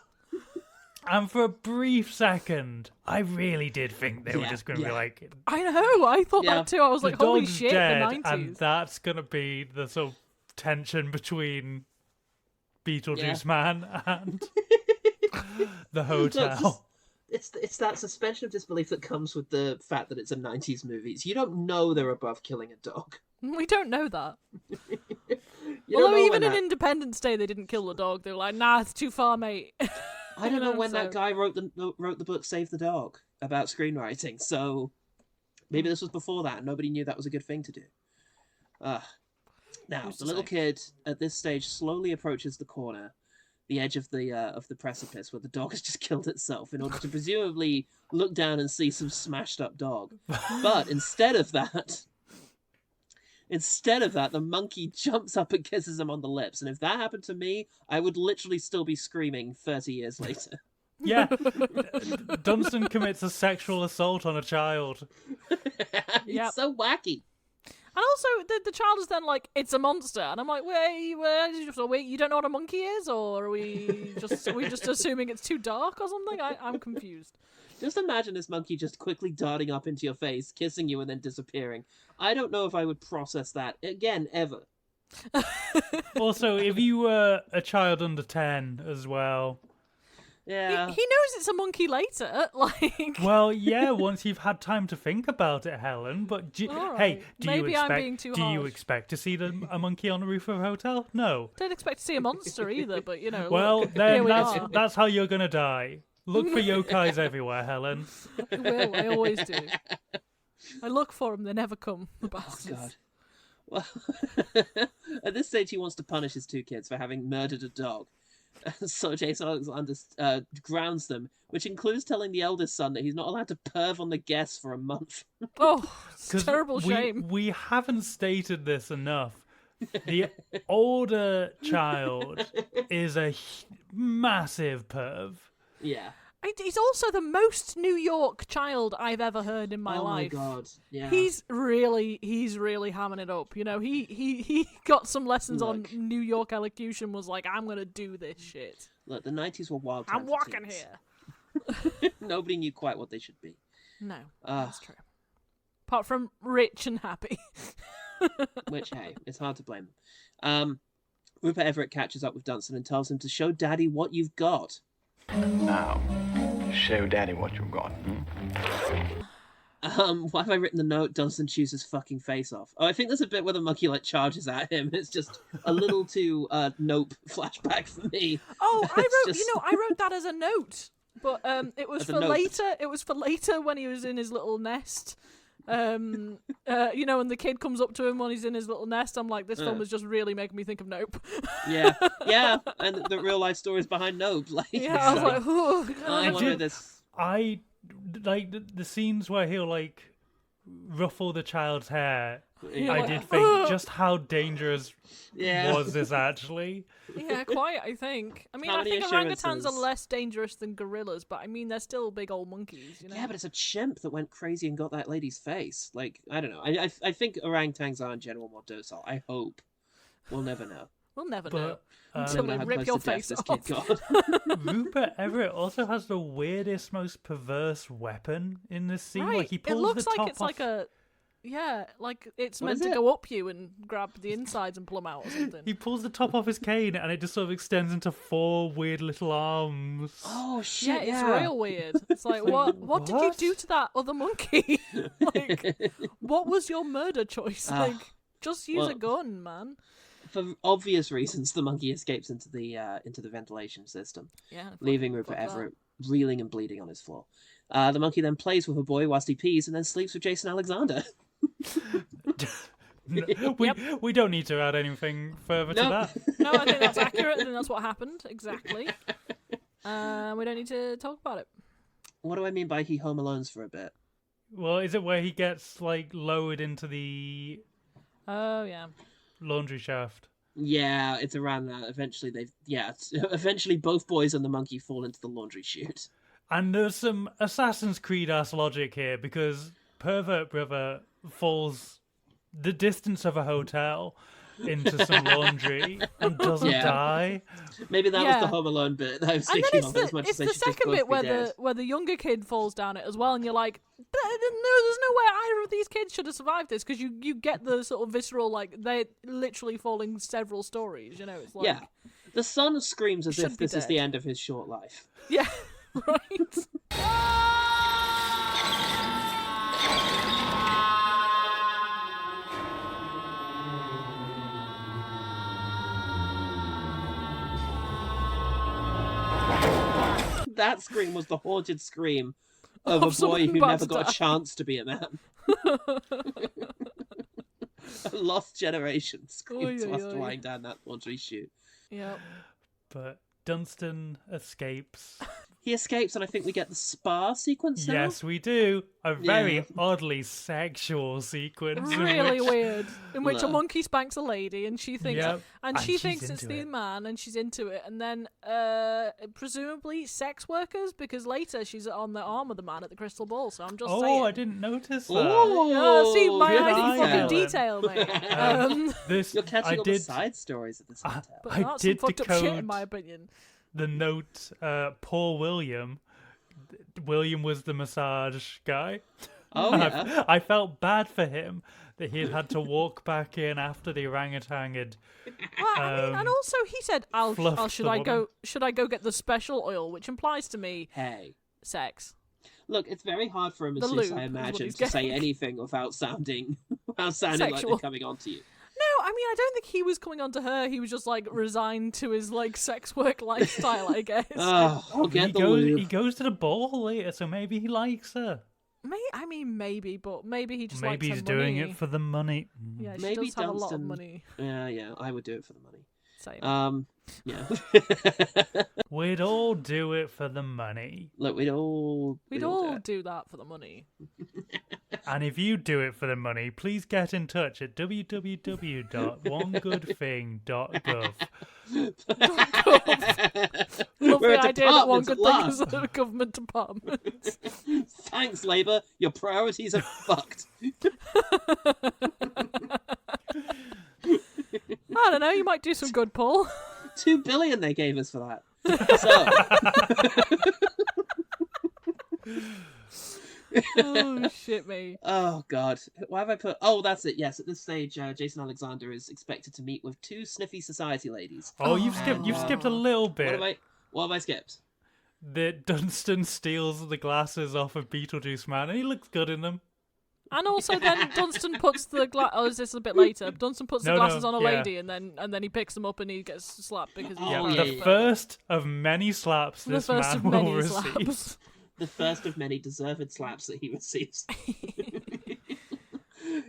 And for a brief second, I really did think they were just going to be like... I know, I thought that too. I was like, holy shit, dead, the 90s. And that's going to be the sort of tension between Beetlejuice Man and the hotel. It's that suspension of disbelief that comes with the fact that it's a 90s movie. You don't know they're above killing a dog. We don't know that. Although even in Independence Day, they didn't kill the dog. They were like, nah, it's too far, mate. I don't know when that guy wrote the book Save the Dog about screenwriting, so maybe this was before that and nobody knew that was a good thing to do. Now, the little kid at this stage slowly approaches the corner, the edge of the precipice where the dog has just killed itself in order to presumably look down and see some smashed up dog. But instead of that, the monkey jumps up and kisses him on the lips. And if that happened to me, I would literally still be screaming 30 years later. Yeah. Dunston commits a sexual assault on a child. It's so wacky. And also, the child is then like, it's a monster. And I'm like, wait, you don't know what a monkey is? Or are we just assuming it's too dark or something? I'm confused. Just imagine this monkey just quickly darting up into your face, kissing you, and then disappearing. I don't know if I would process that again, ever. Also, if you were a child under 10 as well... Yeah. He knows it's a monkey later, like... Well, yeah, once you've had time to think about it, Helen, but do you expect to see a monkey on the roof of a hotel? No. Don't expect to see a monster either, but, Well, look, then that's how you're going to die. Look for yokais everywhere, Helen. I will, I always do. I look for them, they never come, the bastards. Oh, God. Well, at this stage, he wants to punish his two kids for having murdered a dog. So Jason Alexander grounds them, which includes telling the eldest son that he's not allowed to perv on the guests for a month. Oh, it's a terrible shame. We haven't stated this enough. The older child is a massive perv. Yeah. He's also the most New York child I've ever heard in my life. Oh my god, yeah. He's really hamming it up. You know, he got some lessons on New York elocution. Was like, I'm gonna do this shit. Look, the 90s were wild times. I'm walking here. Nobody knew quite what they should be. No, that's true. Apart from rich and happy. Which, hey, it's hard to blame them. Rupert Everett catches up with Dunston and tells him to show Daddy what you've got. Now, show Daddy what you've got. Why have I written the note? Dunston chews his fucking face off. Oh, I think there's a bit where the monkey like charges at him. It's just a little too Nope flashback for me. Oh, I wrote that as a note, but it was for later. It was for later when he was in his little nest. And the kid comes up to him when he's in his little nest. I'm like, this film is just really making me think of Nope. yeah, and the real life stories behind Nope. Like, yeah, I was like, oh, I wanted this. I like the scenes where he'll like ruffle the child's hair. I did think just how dangerous was this actually. Yeah, quite, I think. I mean, I think orangutans are less dangerous than gorillas, but I mean, they're still big old monkeys, you know? Yeah, but it's a chimp that went crazy and got that lady's face. Like, I don't know. I think orangutans are in general more docile. I hope. We'll never know. We'll never know. Until they rip your face off. Rupert Everett also has the weirdest, most perverse weapon in this scene. Right. Like he pulls it looks the top like it's off. like a... Yeah, like it's meant to go up you and grab the insides and pull them out or something. He pulls the top off his cane and it just sort of extends into 4 weird little arms. Oh shit! Yeah, it's real weird. It's like, what did you do to that other monkey? Like, what was your murder choice? Like, just use a gun, man. For obvious reasons, the monkey escapes into the ventilation system, leaving Rupert Everett reeling and bleeding on his floor. The monkey then plays with a boy whilst he pees and then sleeps with Jason Alexander. We don't need to add anything further to that. No, I think that's accurate. I think that's what happened exactly. We don't need to talk about it. What do I mean by he home alones for a bit? Well, is it where he gets like lowered into the laundry shaft? Yeah, it's around that. Eventually both boys and the monkey fall into the laundry chute. And there's some Assassin's Creed ass logic here because Pervert Brother falls the distance of a hotel into some laundry and doesn't die. Maybe that was the Home Alone bit that I was thinking of. It's the second bit where the younger kid falls down it as well, and you're like, there's no way either of these kids should have survived this, because you get the sort of visceral, like, they're literally falling several stories, you know? It's like, the son screams as if this is the end of his short life. Yeah, right. That scream was the haunted scream of a boy who never got a chance to be a man. A lost generation screams whilst lying down that laundry chute. Yep. But Dunston escapes. He escapes, and I think we get the spa sequence now? Yes, we do. A very oddly sexual sequence. Really weird. In which a monkey spanks a lady, and she thinks, she thinks it's the man, and she's into it. And then, presumably, sex workers, because later she's on the arm of the man at the crystal ball. So I'm just saying. Oh, I didn't notice that. See, my eye fucking detail, mate. You're catching all the side stories of this hotel. But that's some fucked up shit, in my opinion. The note, poor William. William was the massage guy. Oh, yeah. I felt bad for him that he had to walk back in after the orangutan had. Well, and also he said, "Should I go get the special oil?" Which implies to me, sex. Look, it's very hard for a masseuse, I imagine, to say anything without sounding like they're coming on to you. No, I mean, I don't think he was coming on to her. He was just, like, resigned to his, like, sex work lifestyle, I guess. He goes to the ball later, so maybe he likes her. Maybe, but maybe he just maybe likes her he's doing money. it for the money. Yeah, she does have a lot of money. Yeah, I would do it for the money. Same. Yeah. We'd all do it for the money. Look, we'd all do that for the money. And if you do it for the money, please get in touch at www.onegoodthing.gov. Love We're the a idea that one department good at thing is last. a government department. Thanks, Labour. Your priorities are fucked. I don't know, you might do some good, Paul. $2 billion they gave us for that. Oh, shit me. Oh, God. Why have I put... Oh, that's it. Yes, at this stage, Jason Alexander is expected to meet with 2 sniffy society ladies. Oh, you've skipped a little bit. What have I skipped? That Dunston steals the glasses off of Beetlejuice Man, and he looks good in them. And also then Dunston puts the is this a bit later? Dunston puts the glasses on a lady and then he picks them up and he gets slapped because he's the first of many slaps this man will receive. The first of many deserved slaps that he receives.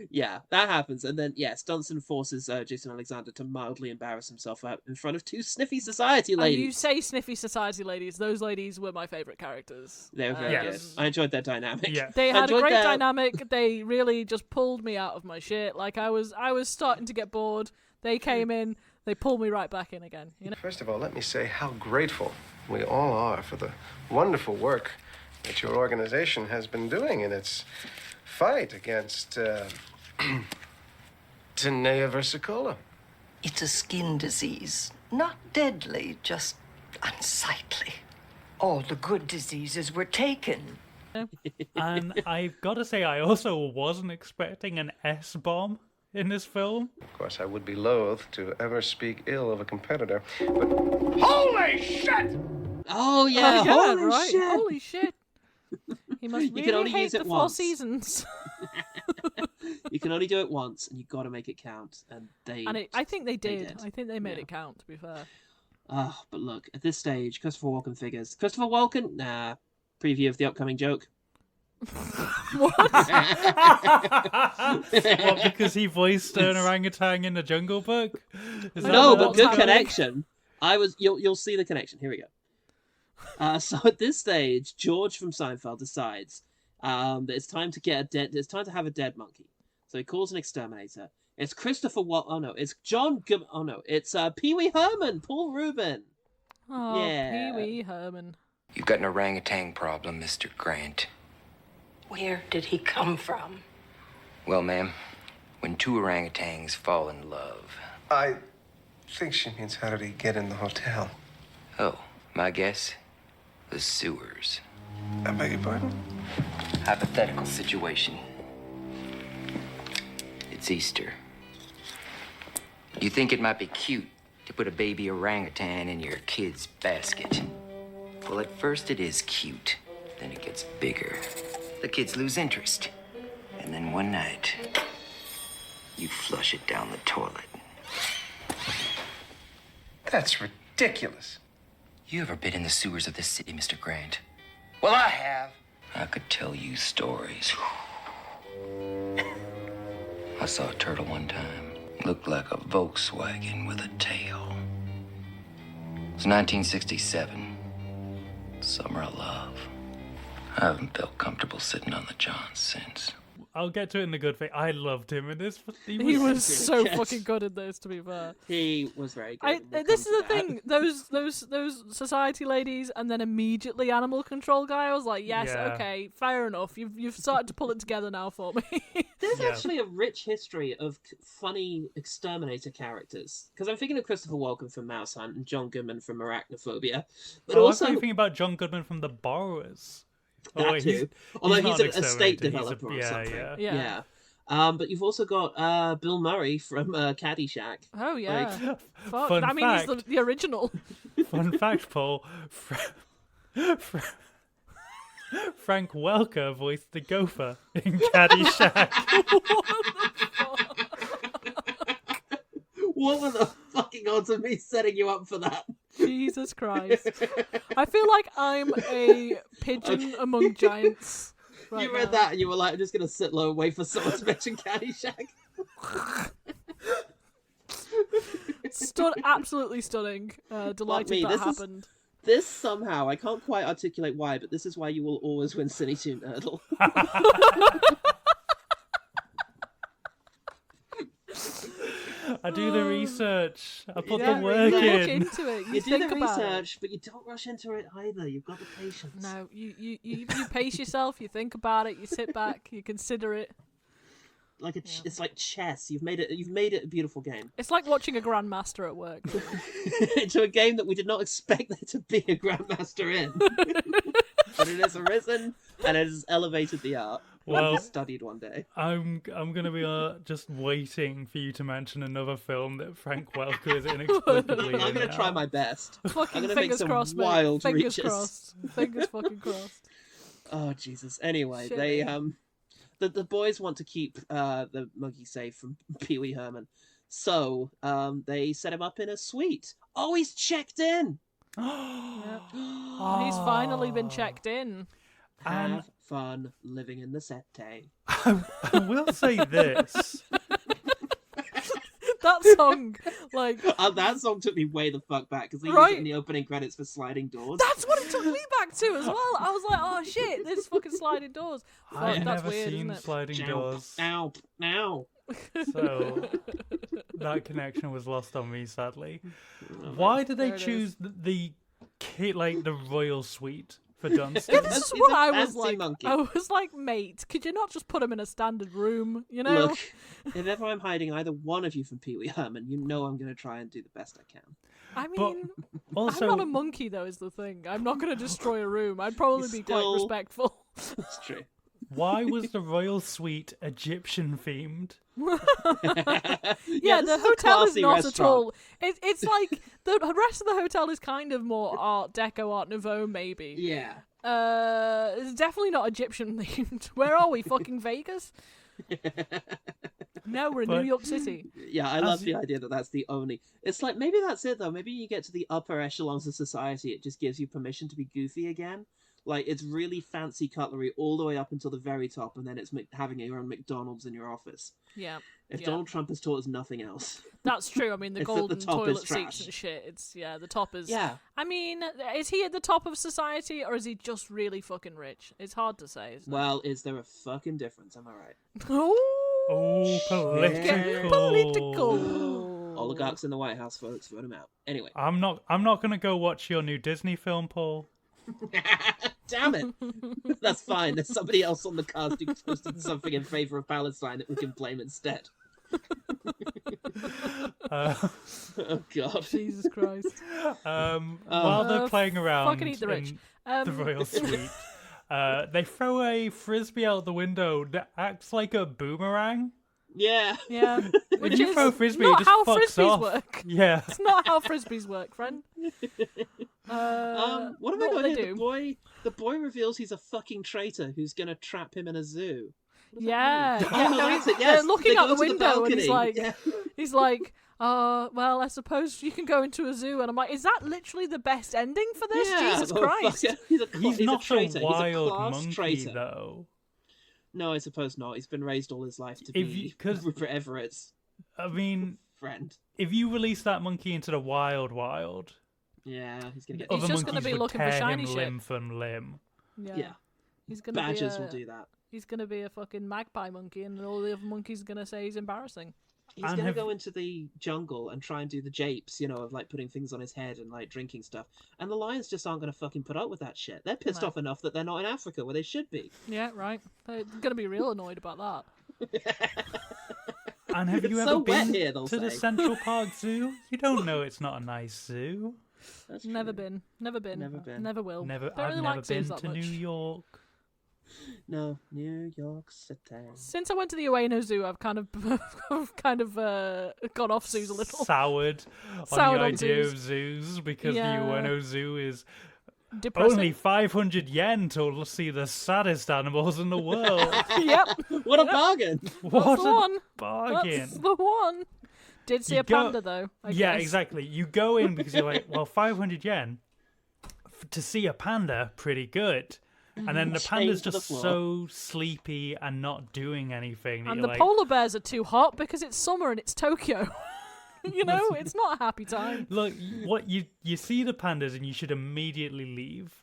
Yeah, that happens. And then, yes, Dunston forces Jason Alexander to mildly embarrass himself out in front of 2 sniffy society ladies. And you say sniffy society ladies. Those ladies were my favourite characters. They were very good. I enjoyed their dynamic. Yeah. They had a great dynamic. They really just pulled me out of my shit. Like, I was starting to get bored. They came in. They pulled me right back in again. You know? First of all, let me say how grateful we all are for the wonderful work that your organization has been doing in its fight against Tinea versicola. It's a skin disease. Not deadly, just unsightly. All the good diseases were taken. And I've got to say, I also wasn't expecting an S-bomb in this film. Of course, I would be loath to ever speak ill of a competitor, but... Holy shit! Oh, yeah, holy shit! Holy shit. He must really can only hate use it the once. 4 Seasons. You can only do it once, and you got to make it count. And I think they did. I think they made it count, to be fair. But look, at this stage, Christopher Walken figures. Christopher Walken? Nah. Preview of the upcoming joke. What, because he voiced an orangutan in the Jungle Book? No, but good connection. You'll see the connection. Here we go. So at this stage, George from Seinfeld decides that it's time to have a dead monkey. So he calls an exterminator. It's Christopher it's John it's Pee Wee Herman, Paul Rubin. Oh, yeah. Pee Wee Herman. You've got an orangutan problem, Mr. Grant. Where did he come from? Well, ma'am, when 2 orangutans fall in love... I think she means how did he get in the hotel? Oh, my guess? The sewers. I beg your pardon? Hypothetical situation. It's Easter. You think it might be cute to put a baby orangutan in your kid's basket. Well, at first it is cute. Then it gets bigger. The kids lose interest. And then one night, you flush it down the toilet. That's ridiculous. You ever been in the sewers of this city, Mr. Grant? Well, I have. I could tell you stories. I saw a turtle one time. Looked like a Volkswagen with a tail. It was 1967. Summer of love. I haven't felt comfortable sitting on the john since. I'll get to it in the good thing. I loved him in this. He was so fucking good in this, to be fair. He was very good. This is the thing. Those society ladies, and then immediately animal control guy. I was like, yes, okay, fair enough. You've started to pull it together now for me. There's actually a rich history of funny exterminator characters. Because I'm thinking of Christopher Walken from Mouse Hunt and John Goodman from Arachnophobia. But also I'm thinking about John Goodman from The Borrowers. That too. Although he's an estate developer or something. Yeah. But you've also got Bill Murray from Caddyshack. Oh, yeah. Fuck. Fun I mean, fact. he's the original. Fun fact, Paul. Frank Welker voiced the gopher in Caddyshack. What were the fucking odds of me setting you up for that? Jesus Christ. I feel like I'm a pigeon among giants. You read that and you were like, I'm just going to sit low and wait for someone to mention Caddyshack. Stop absolutely stunning. Delighted that happened. This somehow, I can't quite articulate why, but this is why you will always win Cine Toon Nerdle. I do the research. I put the Yeah, work Look in. into it. You do think the about research, but you don't rush into it either. You've got the patience. No, you pace yourself. You think about it. You sit back. You consider it. Like it's like chess. You've made it a beautiful game. It's like watching a grandmaster at work. Into a game that we did not expect there to be a grandmaster in, but it has arisen and it has elevated the art. Well, studied one day. I'm gonna be just waiting for you to mention another film that Frank Welker is inexplicably in. I'm gonna try my best. Fucking I'm gonna make fingers some crossed, wild mate. Fingers reaches. crossed. Fingers fucking crossed. Oh Jesus! Anyway, Shit, they man. the boys want to keep the monkey safe from Pee Wee Herman, so they set him up in a suite. Oh, he's checked in. Yep. Oh, he's finally been checked in. Have fun living in the city. I will say this. That song, like that song took me way the fuck back because they used Right. it in the opening credits for Sliding Doors. that's what it took me back to as well. I was like, oh shit, there's fucking sliding doors. I've Fuck, that's never weird, seen isn't it? Sliding Doors, Ow, ow. so that connection was lost on me, sadly. Why did they There it choose the royal suite for Dunstan? Yeah, this is He's what a I was fancy like. monkey. I was like, mate, could you not just put him in a standard room? You know? Look, if ever I'm hiding either one of you from Pee Wee Herman, you know I'm going to try and do the best I can. I But mean, also, I'm not a monkey though. Is the thing. I'm not going to destroy a room. I'd probably be quite Still- respectful. That's true. why was the royal suite Egyptian themed? Yeah, this the is a hotel is classy not at restaurant. all. It's like the rest of the hotel is kind of more Art Deco, Art Nouveau, maybe. Yeah. It's definitely not Egyptian themed. Where are we? Fucking Vegas? No, we're in But- New York City. Yeah, I love the idea that that's the only... It's like, maybe that's it, though. Maybe you get to the upper echelons of society, it just gives you permission to be goofy again. Like, it's really fancy cutlery all the way up until the very top, and then it's having your own McDonald's in your office. Yeah. If yeah. Donald Trump has taught us nothing else. That's true. I mean, the It's that the golden top is toilet trash. seats and shit. It's the top is. Yeah. I mean, is he at the top of society or is he just really fucking rich? It's hard to say. Isn't Well, is there a fucking difference? Am I right? it? Oh, Political. political. Oligarchs in the White House, folks, vote him out. Anyway. I'm not gonna go watch your new Disney film, Paul. Damn it! That's fine. There's somebody else on the cast who posted something in favour of Palestine that we can blame instead. Oh God! Jesus Christ. While they're playing around fucking eat the rich. in the royal suite, they throw a frisbee out the window that acts like a boomerang. Yeah. Yeah. When Which you is throw a frisbee, not it just how fucks frisbees off. work. Yeah. It's not how frisbees work, friend. What have I what got they here? do? The boy reveals he's a fucking traitor who's gonna trap him in a zoo. Yeah. Oh, no, yeah. that's it, yes. They're looking They out go the to the window and he's balcony. like, Yeah. he's like, well, I suppose you can go into a zoo. And I'm like, is that literally the best ending for this? Yeah, Jesus oh, Christ. fuck it. He's not a traitor. a wild he's a class monkey, traitor. though. No, I suppose not. He's been raised all his life to If be you- 'cause- Rupert Everett's I mean, friend. if you release that monkey into the wild, Yeah, he's gonna get. He's other just gonna monkeys be would looking for tear shiny him shit. limb from limb. Yeah. He's gonna Badgers be will do that. He's gonna be a fucking magpie monkey, and all the other monkeys are gonna say he's embarrassing. He's And gonna have- go into the jungle and try and do the japes, of like putting things on his head and like drinking stuff. And the lions just aren't gonna fucking put up with that shit. They're pissed No. off enough that they're not in Africa where they should be. Yeah, right. They're gonna be real annoyed about that. And have you It's ever so wet been here, they'll to the say. Central Park Zoo? You don't know it's not a nice zoo. That's Never true. been. Never been. Never been. Never will. Never, Don't I've really never like been zoos that to much. New York. No, New York City. Since I went to the Ueno Zoo, I've kind of, gone off zoos a little. Soured on Soured the on idea zoos. of zoos because Yeah. the Ueno Zoo is Depressing. only 500 yen to see the saddest animals in the world. Yep. What a bargain! What That's the a one. bargain! That's the one. Did see You a go- panda though. I Yeah, guess. exactly. You go in because you're like, well, 500 yen to see a panda, pretty good. And then the Chained panda's to the just floor. so sleepy and not doing anything. That And you're the like, polar bears are too hot because it's summer and it's Tokyo. It's not a happy time. Look, what you see the pandas and you should immediately leave.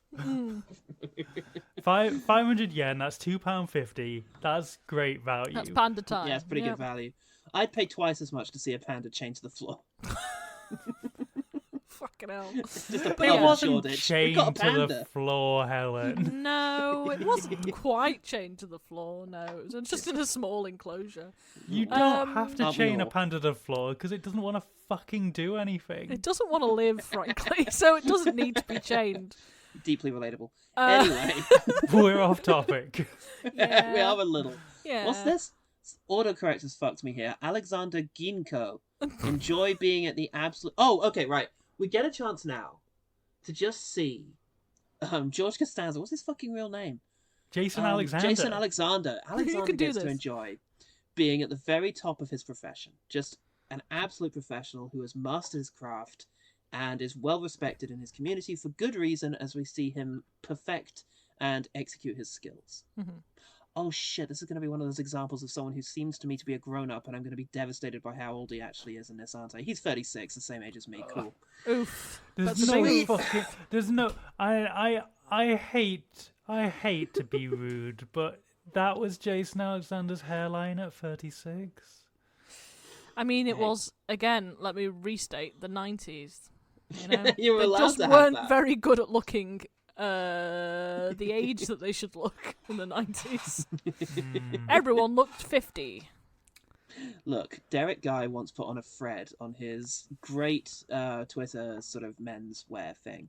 500 yen, that's £2.50. That's great value. That's panda time. Yeah, it's pretty good value. I'd pay twice as much to see a panda chained to the floor. Fucking hell. Just a It wasn't Shoreditch. We chained got a to panda. the floor, Helen. No, it wasn't quite chained to the floor. No, it was just in a small enclosure. You don't have to I'll be chain a all- panda to the floor because it doesn't want to fucking do anything. It doesn't want to live, frankly, so it doesn't need to be chained. Deeply relatable. Anyway. We're off topic. Yeah. We are a little. Yeah. What's this? Autocorrect has fucked me here. Alexander Ginko. Enjoy being at the absolute... Oh, okay, right. We get a chance now to just see George Costanza. What's his fucking real name? Jason Alexander. Jason Alexander. Alexander can do gets to this. enjoy being at the very top of his profession. Just an absolute professional who has mastered his craft and is well respected in his community for good reason as we see him perfect and execute his skills. Mm-hmm. Oh shit, this is going to be one of those examples of someone who seems to me to be a grown-up and I'm going to be devastated by how old he actually is in this, aren't I? He's 36, the same age as me. Cool. Oof. There's That's no a big- fucking. There's no. I hate to be rude, but that was Jason Alexander's hairline at 36. I mean, it was, again, let me restate, the 90s. You know? You were They allowed just to have weren't that. very good at looking the age that they should look in the 90s. Everyone looked 50. Look, Derek Guy once put on a thread on his great Twitter sort of men's wear thing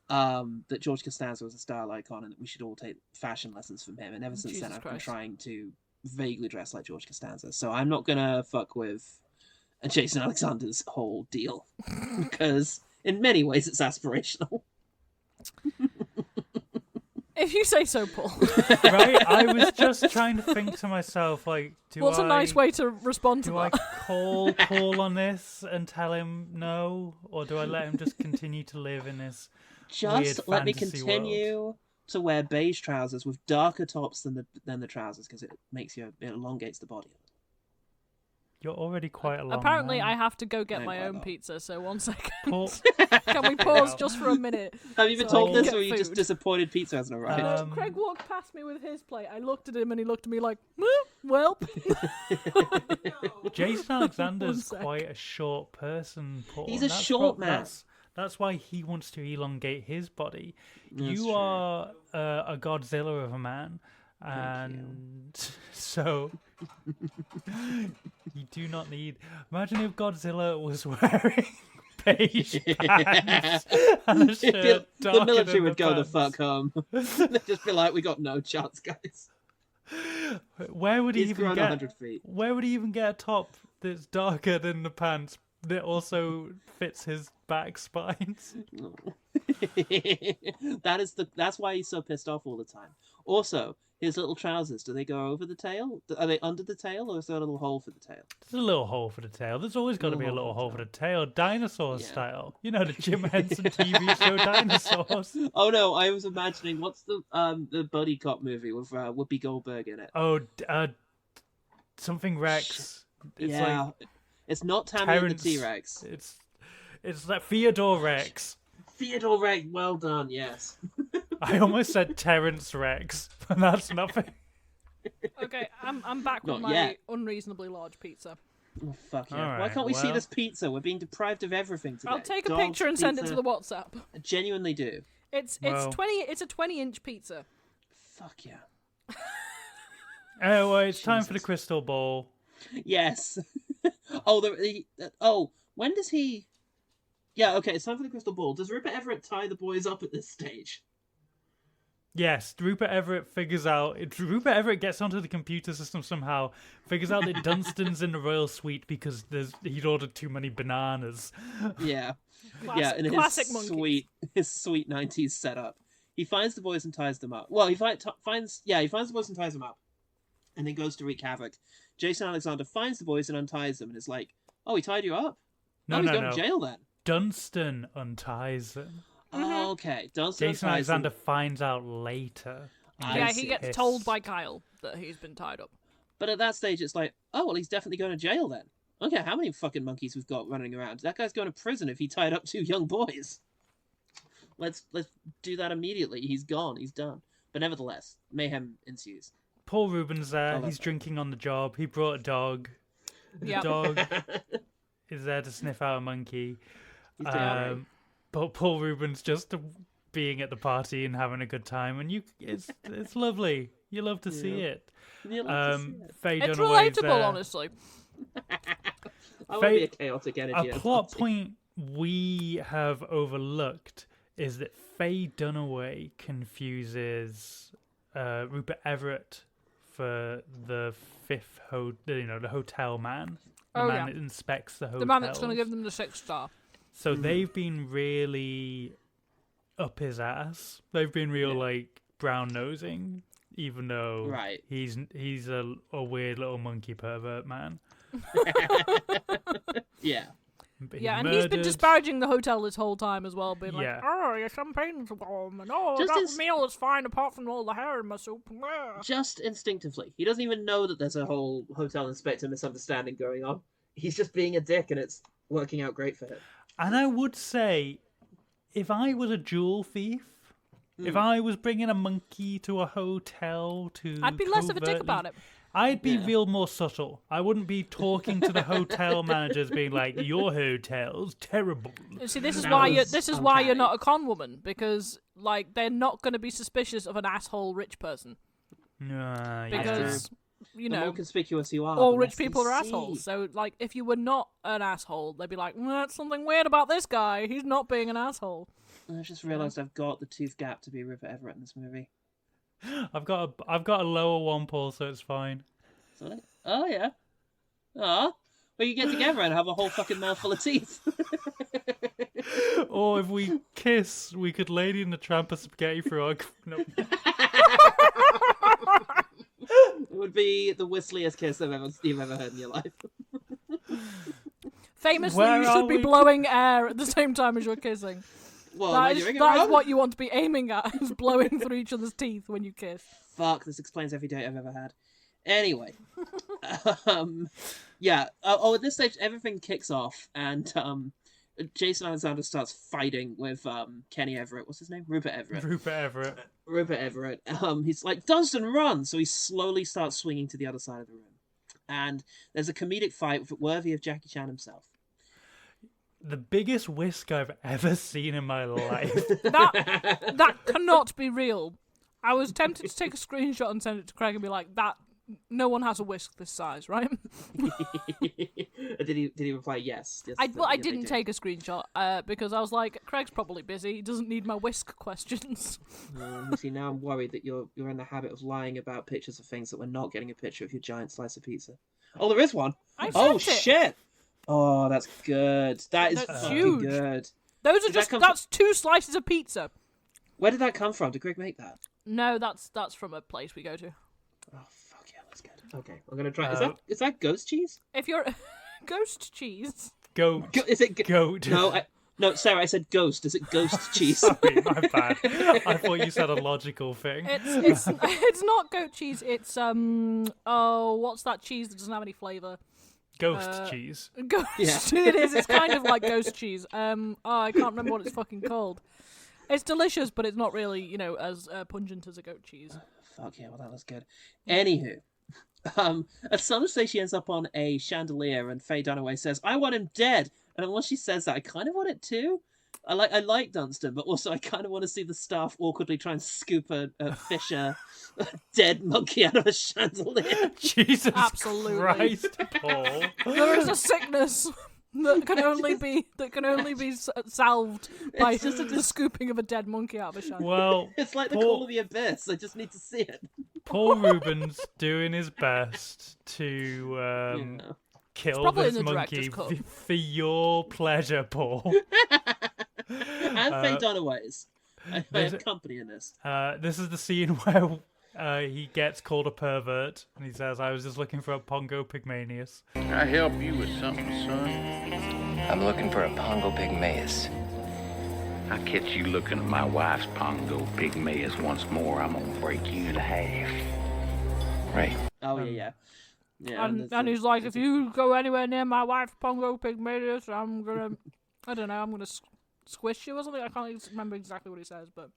that George Costanza was a style icon and that we should all take fashion lessons from him. And ever since then, Jesus I've been Christ. trying to vaguely dress like George Costanza. So I'm not going to fuck with Jason Alexander's whole deal because in many ways it's aspirational. If you say so, Paul. Right? I was just trying to think to myself, like, What's a nice way to respond to Do I that? call Paul on this and tell him no, or do I let him just continue to live in this Just weird let me fantasy continue world? to wear beige trousers with darker tops than the trousers because it elongates the body. You're already quite a long Apparently, man. I have to go get I'm my quite own not. pizza, so 1 second. Paul- Can we pause just for a minute? Have you been so I told can this, get or are you just food? disappointed pizza hasn't arrived? Craig walked past me with his plate. I looked at him and he looked at me like, well. Jason Alexander's sec. quite a short person, Paul. He's and a that's short man. That's why he wants to elongate his body. That's you true. are a Godzilla of a man, and so you do not need. Imagine if Godzilla was wearing beige pants and a shirt the darker military than would go the pants. fuck home. They'd just be like, we got no chance, guys. Where would he He's even grown get? 100 feet. Where would he even get a top that's darker than the pants that also fits his back spines? That's why he's so pissed off all the time. Also, his little trousers, do they go over the tail? Are they under the tail, or is there a little hole for the tail? There's a little hole for the tail. There's always got to be a little hole for the tail. Dinosaur style. You know, the Jim Henson TV show Dinosaurs. Oh no, I was imagining, what's the buddy cop movie with Whoopi Goldberg in it? Oh, something Rex. It's yeah, like it's not Tammy Terrence. and the T-Rex. It's like Theodore Rex. Theodore Rex, well done, yes. I almost said Terrence Rex, but that's nothing. Okay, I'm back with Not my yet. unreasonably large pizza. Oh, fuck yeah. All Why right, can't we see well. this pizza? We're being deprived of everything today. I'll take a Dogs, picture and send it pizza. to the WhatsApp. I genuinely do. It's Well. 20. It's a 20-inch pizza. Fuck yeah. Anyway, it's time for the crystal ball. Yes. When does he... Yeah, okay, it's time for the crystal ball. Does Rupert Everett tie the boys up at this stage? Yes, Rupert Everett figures out. Rupert Everett gets onto the computer system somehow, figures out that Dunston's in the royal suite because he'd ordered too many bananas. Yeah. Classic- in classic his monkeys. sweet 90s setup. He finds the boys and ties them up. Well, he finds the boys and ties them up, and then goes to wreak havoc. Jason Alexander finds the boys and unties them, and is like, "Oh, he tied you up? No, he's no, going no. to jail then." Dunston unties them. Oh, okay. Dunston Jason unties them. Alexander finds out later. I Yeah, see. he gets Pissed. told by Kyle that he's been tied up. But at that stage, it's like, "Oh, well, he's definitely going to jail then." I don't care how many fucking monkeys we've got running around. That guy's going to prison if he tied up 2 young boys. Let's do that immediately. He's gone. He's done. But nevertheless, mayhem ensues. Paul Rubens there. He's drinking on the job. He brought a dog. The dog is there to sniff out a monkey. But Paul Rubens just being at the party and having a good time, and it's lovely. You love to see it. Faye it's Dunaway's relatable, there. honestly. I want to be a chaotic energy. A plot point we have overlooked is that Faye Dunaway confuses Rupert Everett for the the hotel man, the man that inspects the hotel. The man that's going to give them the 6-star. So they've been really up his ass. They've been real like brown nosing, even though he's a weird little monkey pervert man. Yeah. And he's been disparaging the hotel this whole time as well, being like, "Oh, your champagne's warm, and that meal is fine apart from all the hair in my soup." Just instinctively. He doesn't even know that there's a whole hotel inspector misunderstanding going on. He's just being a dick, and it's working out great for him. And I would say, if I was a jewel thief, if I was bringing a monkey to a hotel I'd be less of a dick about it. I'd be real more subtle. I wouldn't be talking to the hotel managers being like, "Your hotel's terrible." See, this is why you're not a con woman, because like they're not going to be suspicious of an asshole rich person. Because you know, the more conspicuous you are, all rich people are assholes. So like, if you were not an asshole, they'd be like, "That's something weird about this guy. He's not being an asshole." I just realised I've got the tooth gap to be Rupert Everett in this movie. I've got a lower one, Paul, so it's fine. Oh yeah. Well, you get together and have a whole fucking mouthful of teeth. Or if we kiss, we could Lady in the Tramp of spaghetti through our. No. It would be the whistliest kiss you've ever heard in your life. Famously, you should be blowing air at the same time as you're kissing. Well, that is what you want to be aiming at, is blowing through each other's teeth when you kiss. Fuck, this explains every date I've ever had. Anyway. At this stage, everything kicks off, and Jason Alexander starts fighting with Kenny Everett. What's his name? Rupert Everett. He's like, "Dunston, run!" So he slowly starts swinging to the other side of the room. And there's a comedic fight worthy of Jackie Chan himself. The biggest whisk I've ever seen in my life. That cannot be real. I was tempted to take a screenshot and send it to Craig and be like, "That no one has a whisk this size, right?" Did he reply yes? I didn't take a screenshot because I was like, Craig's probably busy. He doesn't need my whisk questions. You see, now I'm worried that you're in the habit of lying about pictures of things that we're not getting a picture of your giant slice of pizza. Oh, there is one. Shit! Oh, that's good. That's fucking huge. Good. Those are that's 2 slices of pizza. Where did that come from? Did Greg make that? No, that's from a place we go to. Oh fuck yeah, that's good. Okay, I'm gonna try. Is that ghost cheese? If you're ghost cheese. Goat. Is it goat? No, Sarah, I said ghost. Is it ghost cheese? Sorry, my bad. I thought you said a logical thing. It's not goat cheese. It's what's that cheese that doesn't have any flavour? Ghost cheese. Ghost. Yeah. It is. It's kind of like ghost cheese. I can't remember what it's fucking called. It's delicious, but it's not really, as pungent as a goat cheese. Fuck yeah, well that was good. Anywho, at some stage she ends up on a chandelier, and Faye Dunaway says, "I want him dead." And once she says that, I kind of want it too. I like Dunston, but also I kind of want to see the staff awkwardly try and scoop a dead monkey out of a chandelier. Jesus Absolutely. Christ, Paul. There is a sickness that can only be salved by the scooping of a dead monkey out of a chandelier. Well, it's like the call of the abyss. I just need to see it. Paul Rubens doing his best to kill this monkey for your pleasure, Paul. And Faye Dunaway's. I have company in this. This is the scene where he gets called a pervert, and he says, "I was just looking for a Pongo Pygmalius." Can I help you with something, son? I'm looking for a Pongo Pygmalius. I catch you looking at my wife's Pongo Pygmalius once more, I'm gonna break you to half. Right. Oh, yeah. Yeah, and he's like, if you go anywhere near my wife, Pongo Pygmalius, I'm gonna, I don't know, I'm gonna squish you or something. I can't remember exactly what he says, but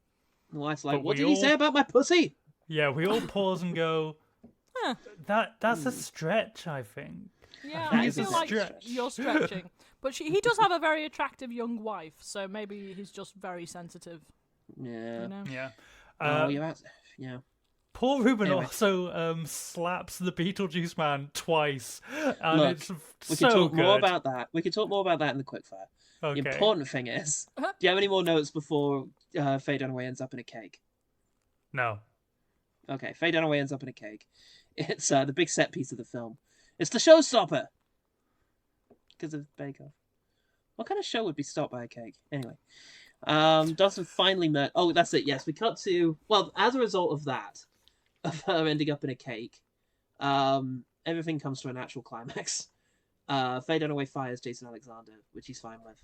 the wife's like, what did he say about my pussy? Yeah, we all pause and go, huh. That's a stretch, I think. Yeah, That I is a feel like stretch. you're stretching. But he does have a very attractive young wife, so maybe he's just very sensitive. Yeah. You know? Yeah. Oh, you're out. Yeah. Paul Rubin Anyway. also slaps the Beetlejuice man twice, and Look, it's we so can talk good. more about that. We can talk more about that in the quickfire. Okay. The important thing is, do you have any more notes before Faye Dunaway ends up in a cake? No. Okay, Faye Dunaway ends up in a cake. It's the big set piece of the film. It's the showstopper! Because of Bake Off. What kind of show would be stopped by a cake? Anyway. Dustin finally met... Oh, that's it, yes. We cut to... Well, as a result of that, of her ending up in a cake, everything comes to a natural climax. Faye Dunaway fires Jason Alexander, which he's fine with.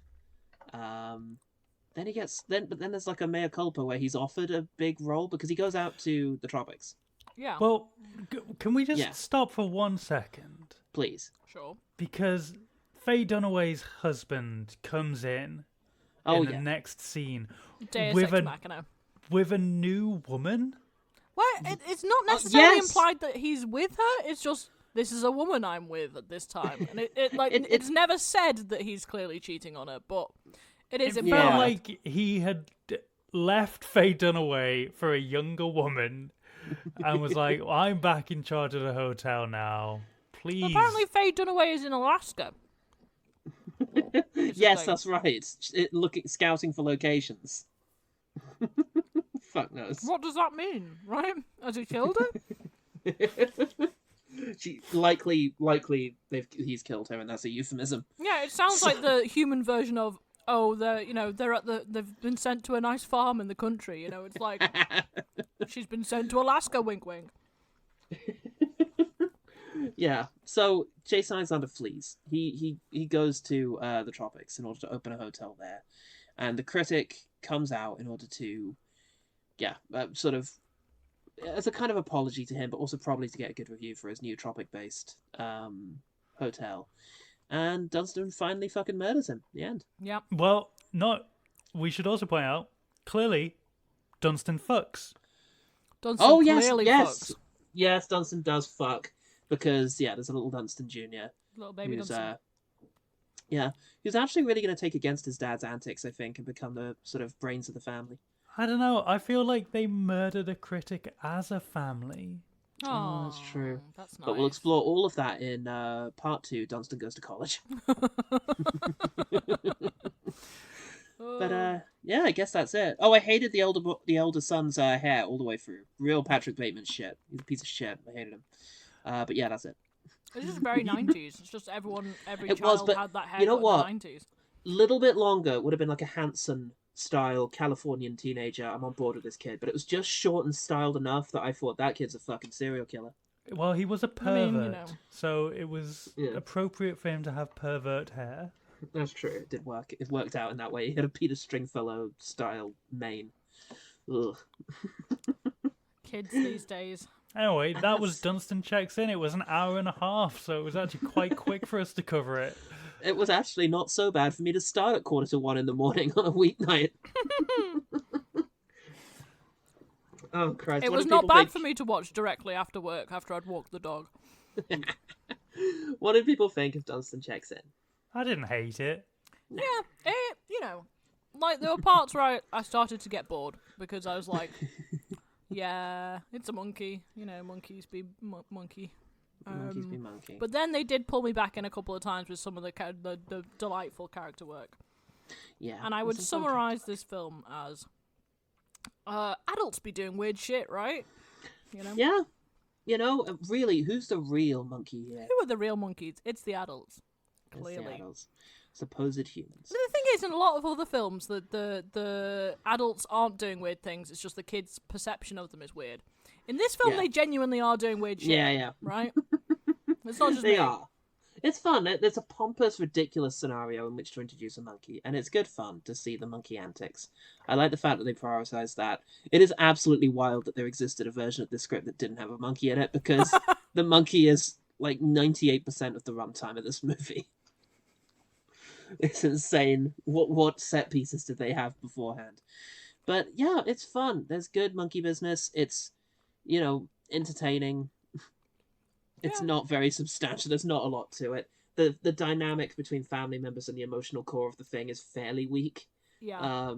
Then he gets... But then there's like a mea culpa where he's offered a big role because he goes out to the tropics. Yeah. Well, can we just stop for 1 second? Please. Sure. Because Faye Dunaway's husband comes in the next scene Deus with Ex Machina. with a new woman. Well, it's not necessarily yes. implied that he's with her. It's just, this is a woman I'm with at this time. And it's never said that he's clearly cheating on her, but it is It implied. felt like he had left Faye Dunaway for a younger woman and was like, I'm back in charge of the hotel now. Please. Apparently Faye Dunaway is in Alaska. Yes, that's right. Scouting for locations. Fuck knows. What does that mean, right? Has he killed her? He's killed her, and that's a euphemism. Yeah, it sounds like the human version of, they've been sent to a nice farm in the country. It's like she's been sent to Alaska. Wink, wink. Yeah. So Jason Alexander flees. He goes to the tropics in order to open a hotel there, and the critic comes out in order to, sort of as a kind of apology to him, but also probably to get a good review for his new tropic-based hotel. And Dunston finally fucking murders him. The end. Yeah. Well, we should also point out, clearly, Dunston fucks. Dunston clearly fucks. Yes, Dunston does fuck. Because, there's a little Dunston Jr. Little baby Dunston. Who's actually really going to take against his dad's antics, I think, and become the sort of brains of the family. I don't know. I feel like they murdered a critic as a family. Oh, that's true. That's nice. But we'll explore all of that in part 2, Dunston Goes to College. But, I guess that's it. Oh, I hated the older son's hair all the way through. Real Patrick Bateman shit. He's a piece of shit. I hated him. But yeah, that's it. It's just very 90s. It's just every child had that hair you know what? in the 90s. Little bit longer would have been like a Hanson style Californian teenager. I'm on board with this kid, but it was just short and styled enough that I thought that kid's a fucking serial killer. Well, he was a pervert, I mean, so it was appropriate for him to have pervert hair. That's true. It did work. It worked out in that way. He had a Peter Stringfellow style mane. Ugh. Kids these days. Anyway, that was Dunston Checks In. It was an hour and a half, so it was actually quite quick for us to cover it. It was actually not so bad for me to start at 1:45 in the morning on a weeknight. Oh, Christ. It was not bad for me to watch directly after work, after I'd walked the dog. What did people think of Dunston Checks In? I didn't hate it. Yeah, there were parts where I started to get bored, because I was like... Yeah, it's a monkey. Monkeys be monkey. Monkeys be monkey. But then they did pull me back in a couple of times with some of the delightful character work. Yeah. And I would summarise this film as adults be doing weird shit, right? Yeah. Really, who's the real monkey here? Who are the real monkeys? It's the adults. Clearly. It's the adults. Supposed humans. The thing is, in a lot of other films, the adults aren't doing weird things. It's just the kids' perception of them is weird. In this film, they genuinely are doing weird shit. Yeah. Right? It's not just they me. are. It's fun. There's a pompous, ridiculous scenario in which to introduce a monkey, and it's good fun to see the monkey antics. I like the fact that they prioritize that. It is absolutely wild that there existed a version of this script that didn't have a monkey in it, because the monkey is like 98% of the runtime of this movie. It's insane. What set pieces did they have beforehand? But yeah, it's fun. There's good monkey business. It's, entertaining. It's not very substantial. There's not a lot to it. The dynamic between family members and the emotional core of the thing is fairly weak. Yeah.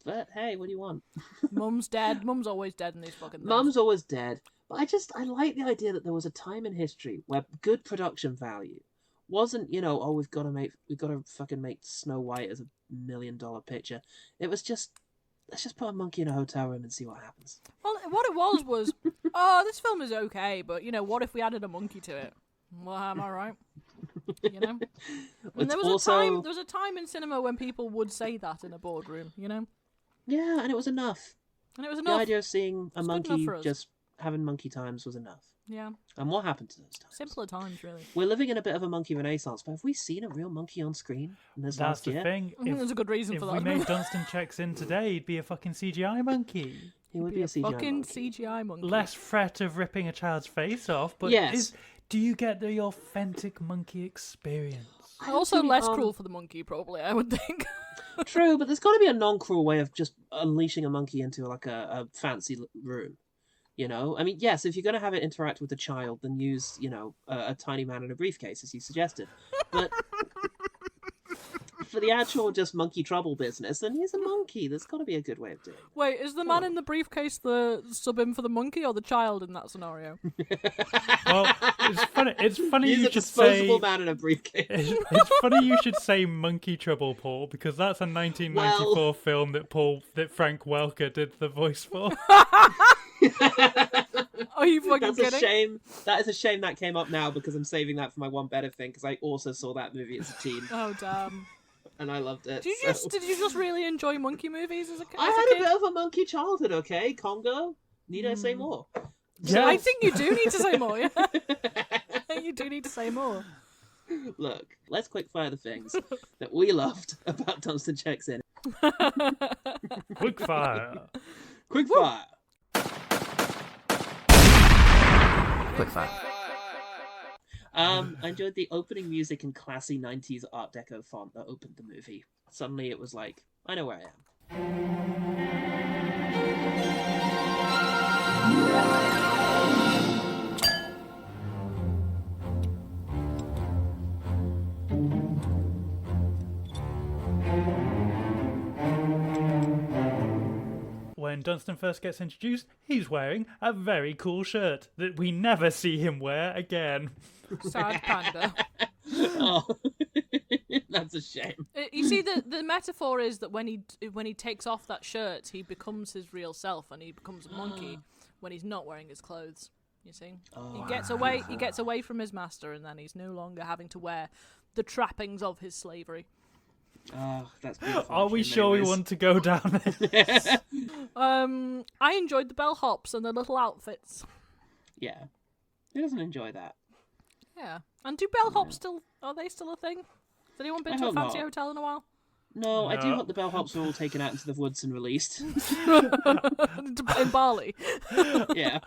But hey, what do you want? Mum's dead. Mum's always dead in these fucking things. Mum's always dead. But I like the idea that there was a time in history where good production value wasn't, we've got to fucking make Snow White as $1 million picture. It was just, let's just put a monkey in a hotel room and see what happens. Well, what it was, this film is okay, but, what if we added a monkey to it? Well, am I right? And there was a time in cinema when people would say that in a boardroom, Yeah, and it was enough. The idea of seeing a monkey just having monkey times was enough. Yeah. And what happened to those times? Simpler times, really. We're living in a bit of a monkey renaissance, but have we seen a real monkey on screen in this last year? That's the thing. I think there's a good reason for that. If we made Dunston Checks In today, he'd be a fucking CGI monkey. He would be a CGI fucking monkey. CGI monkey. Less threat of ripping a child's face off, but yes. Do you get the authentic monkey experience? Also less cruel for the monkey, probably, I would think. True, but there's got to be a non-cruel way of just unleashing a monkey into like a fancy room. I mean, yes, if you're going to have it interact with a child, then use, a tiny man in a briefcase, as you suggested. But for the actual just monkey trouble business, then use a monkey. There's got to be a good way of doing it. Wait, is the man in the briefcase the sub-in for the monkey or the child in that scenario? Well, it's funny Use you a should disposable say... man in a briefcase. It's funny you should say Monkey Trouble, Paul, because that's a 1994 film that Frank Welker did the voice for. Are you fucking That's kidding? a shame. That is a shame that came up now because I'm saving that for my one better thing because I also saw that movie as a teen. Oh, damn. And I loved it. Did you just really enjoy monkey movies as a kid? I had a bit of a monkey childhood, okay? Congo? Need I say more? Yeah, I think you do need to say more, yeah. I think you do need to say more. Look, let's quick fire the things that we loved about Dunston Checks In. Quick fire. Quick fire. Quick fire. I enjoyed the opening music and classy 90s Art Deco font that opened the movie. Suddenly it was like, I know where I When Dunston first gets introduced, he's wearing a very cool shirt that we never see him wear again. Sad panda. Oh, that's a shame. You see, the metaphor is that when he takes off that shirt, he becomes his real self, and he becomes a monkey when he's not wearing his clothes. You see, he gets away from his master, and then he's no longer having to wear the trappings of his slavery. Oh, that's beautiful. Are we sure we want to go down this? I enjoyed the bellhops and their little outfits. Yeah, who doesn't enjoy that? Yeah, and do bellhops still are they still a thing? Has anyone been to a fancy hotel in a while? No, I do hope the bellhops are all taken out into the woods and released. In Bali. Yeah.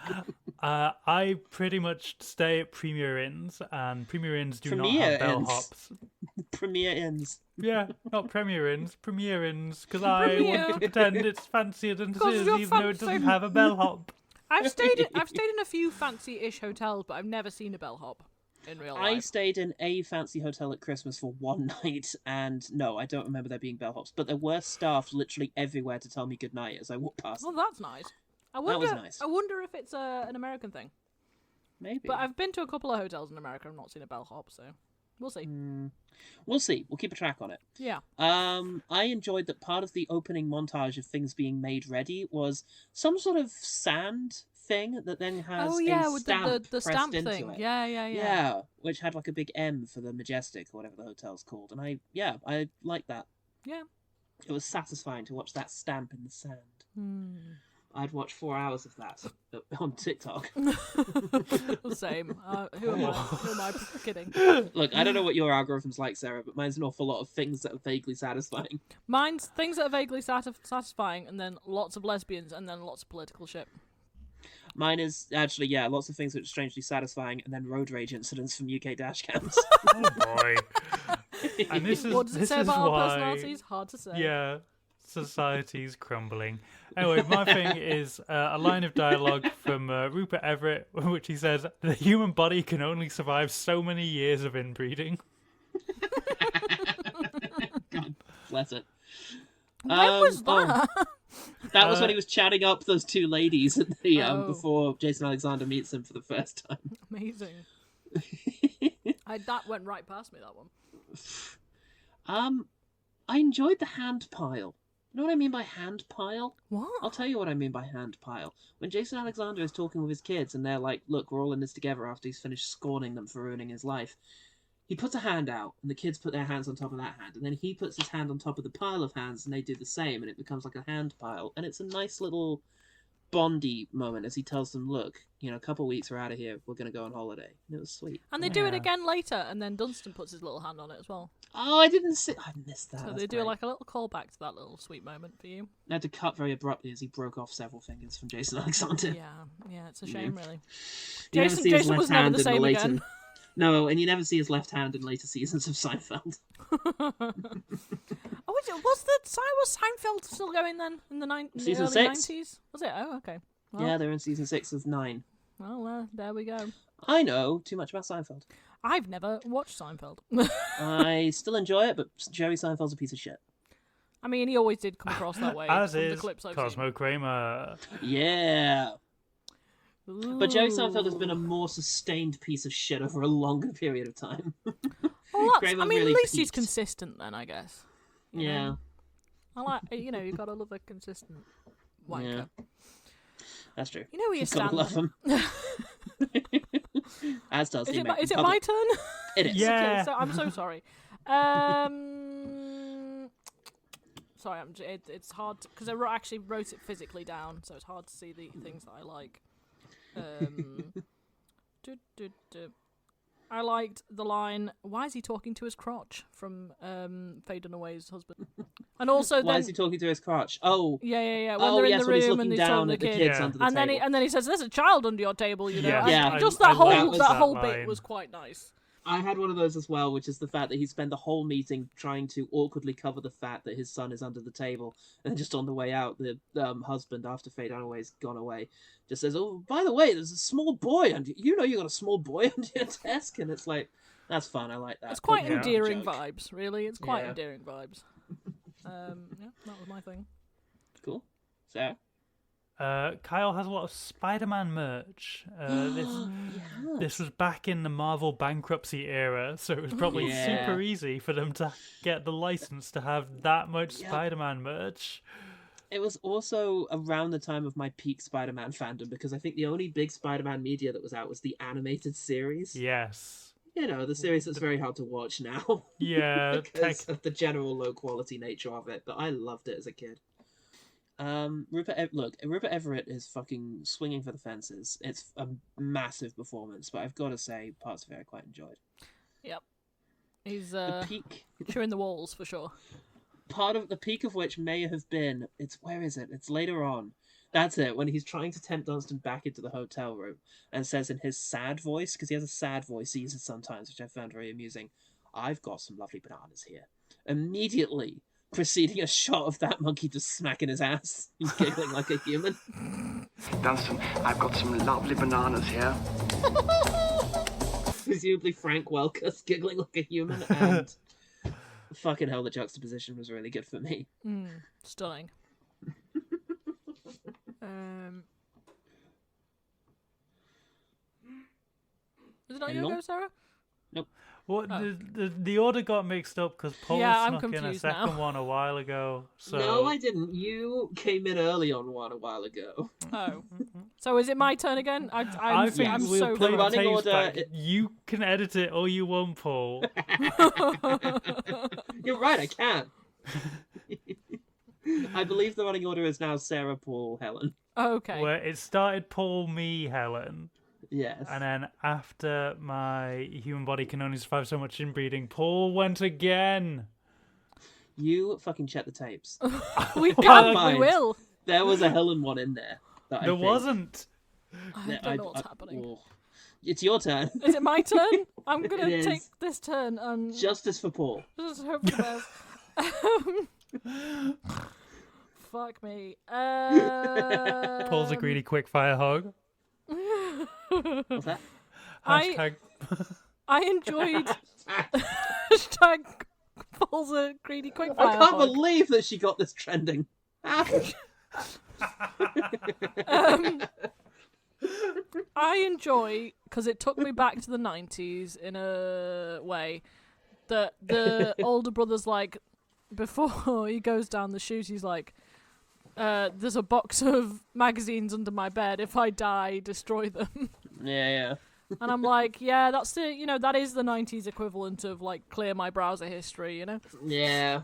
I pretty much stay at Premier Inns, and Premier Inns do not Premier have bellhops. Premier Inns. Yeah, not Premier Inns, Premier Inns, because I want to pretend it's fancier than it is, even though it doesn't have a bellhop. I've stayed in a few fancy-ish hotels, but I've never seen a bellhop in real life. I stayed in a fancy hotel at Christmas for one night, and no, I don't remember there being bellhops, but there were staff literally everywhere to tell me goodnight as I walked past. Well, that's nice. That was nice. I wonder if it's an American thing. Maybe. But I've been to a couple of hotels in America and not seen a bellhop, so we'll see. We'll see. We'll keep a track on it. Yeah. I enjoyed that part of the opening montage of things being made ready was some sort of sand thing that then has a with stamp the stamp pressed thing. into it. Yeah. Which had like a big M for the Majestic or whatever the hotel's called, and I like that. Yeah. It was satisfying to watch that stamp in the sand. I'd watch 4 hours of that on TikTok. Same. Who am I kidding? Look, I don't know what your algorithm's like, Sarah, but mine's an awful lot of things that are vaguely satisfying. Mine's things that are vaguely satisfying, and then lots of lesbians, and then lots of political shit. Mine is actually, lots of things that are strangely satisfying, and then road rage incidents from UK dash cams. Oh boy. And this is What does it say about our why, personalities? Hard to say. Yeah, society's crumbling. Anyway, my thing is a line of dialogue from Rupert Everett, which he says, "The human body can only survive so many years of inbreeding." God bless it. When was that? That was when he was chatting up those two ladies at the before Jason Alexander meets them for the first time. Amazing. That went right past me, that one. I enjoyed the hand pile. You know what I mean by hand pile? What? I'll tell you what I mean by hand pile. When Jason Alexander is talking with his kids and they're like, look, we're all in this together after he's finished scorning them for ruining his life, he puts a hand out and the kids put their hands on top of that hand, and then he puts his hand on top of the pile of hands and they do the same, and it becomes like a hand pile. And it's a nice little Bondy moment as he tells them, look, a couple of weeks we're out of here, we're going to go on holiday. And it was sweet. And they do it again later, and then Dunston puts his little hand on it as well. Oh, I missed that. So That's they do great. like a little callback to that little sweet moment for you. They had to cut very abruptly as he broke off several fingers from Jason Alexander. Yeah, it's a shame, really. You never see his Jason left was never hand the in same later... again. No, and you never see his left hand in later seasons of Seinfeld. Was Seinfeld still going then in the Season early 6. 90s? Was it? Oh, okay. Well, Yeah, they're in season 6 of 9. Well, there we go. I know too much about Seinfeld. I've never watched Seinfeld. I still enjoy it, but Jerry Seinfeld's a piece of shit. I mean, he always did come across that way. As from is the clips I've Cosmo seen. Kramer. Yeah. But Jerry Seinfeld has Ooh. been a more sustained piece of shit over a longer period of time. Well, Kramer I mean, really at least he's peaked. consistent then, I guess. You Yeah. know? I like, you've got to love a consistent wanker. Yeah. That's true. You know where you You've gotta stand. love him. As does Is he. it my turn? It is. Yeah. Okay, so I'm so sorry. Sorry, it's hard because I actually wrote it physically down, so it's hard to see the things that I like. I liked the line, "Why is he talking to his crotch?" from Faye Dunaway's husband. And also Why then is he talking to his crotch? Oh. yeah. When Oh, they're in yes, the when he's room looking and he's down talking to at the the kids kid. under the and table. then he says, "There's a child under your table," you know. Yeah. And Yeah. just I that whole love that whole line. bit was quite nice. I had one of those as well, which is the fact that he spent the whole meeting trying to awkwardly cover the fact that his son is under the table, and just on the way out, the husband, after Faye Dunaway's gone away, just says, "Oh, by the way, there's a small boy under you know you got a small boy under your desk," and it's like, that's fun. I like that. It's quite Put me on a endearing joke. vibes, really. It's quite Yeah. endearing vibes. Yeah, that was my thing. Cool. Sarah? Kyle has a lot of Spider-Man merch. This was back in the Marvel bankruptcy era, so it was probably Yeah. super easy for them to get the license to have that much Yeah. Spider-Man merch. It was also around the time of my peak Spider-Man fandom, because I think the only big Spider-Man media that was out was the animated series. Yes. You know, the series that's very hard to watch now. Yeah. because of the general low-quality nature of it, but I loved it as a kid. Rupert Everett is fucking swinging for the fences. It's a massive performance, but I've got to say, parts of it I quite enjoyed. Yep. He's The peak, chewing the walls for sure. part of the peak of which may have been, where is it? It's later on. That's it, when he's trying to tempt Dunston back into the hotel room and says in his sad voice, because he has a sad voice, he uses sometimes, which I found very amusing, "I've got some lovely bananas here." Immediately preceding a shot of that monkey just smacking his ass and giggling like a human. Dunston, I've got some lovely bananas here. Presumably Frank Welker's giggling like a human, and fucking hell, the juxtaposition was really good for me. Stunning. Is it not your Anyone? go, Sarah? Nope. What the order got mixed up because Paul Yeah, I'm snuck in a confused second now. one a while ago. So No, I didn't. You came in early on one a while ago. Oh. So is it my turn again? I think I'm we'll so play the running tapes order, back. You can edit it or you won't, Paul. You're right, I can. I believe the running order is now Sarah, Paul, Helen. Okay. Where it started Paul, me, Helen. Yes. And then after my human body can only survive so much inbreeding, Paul went again. You fucking check the tapes. We Bear in can, we mind, will. There was a Helen one in there. There wasn't. I don't know what's happening. It's your turn. Is it my turn? I'm gonna It take is. this turn and Justice for Paul. just hope for the best. Fuck me. Paul's a greedy quickfire hog. What's that? Hashtag. I enjoyed hashtag Paul's a greedy quickfire I can't hog. believe that she got this trending. I enjoy, because it took me back to the 90s in a way, that the older brother's like, before he goes down the chute, he's like, there's a box of magazines under my bed. If I die, destroy them. Yeah. And I'm like, yeah, that's that is the 90s equivalent of like clear my browser history, you know? Yeah.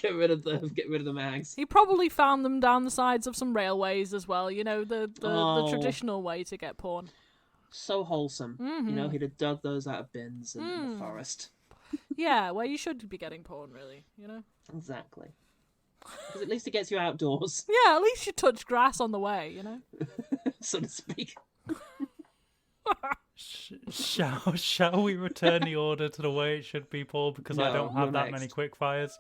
Get rid of the mags. He probably found them down the sides of some railways as well, the Oh. traditional way to get porn. So wholesome. Mhm. You know, he'd have dug those out of bins in the forest. Yeah, where you should be getting porn, really, you know? Exactly. Because at least it gets you outdoors, Yeah, at least you touch grass on the way, you know? so to speak. Shall we return the order to the way it should be, Paul? Because I No, don't have you're that next. many quick fires.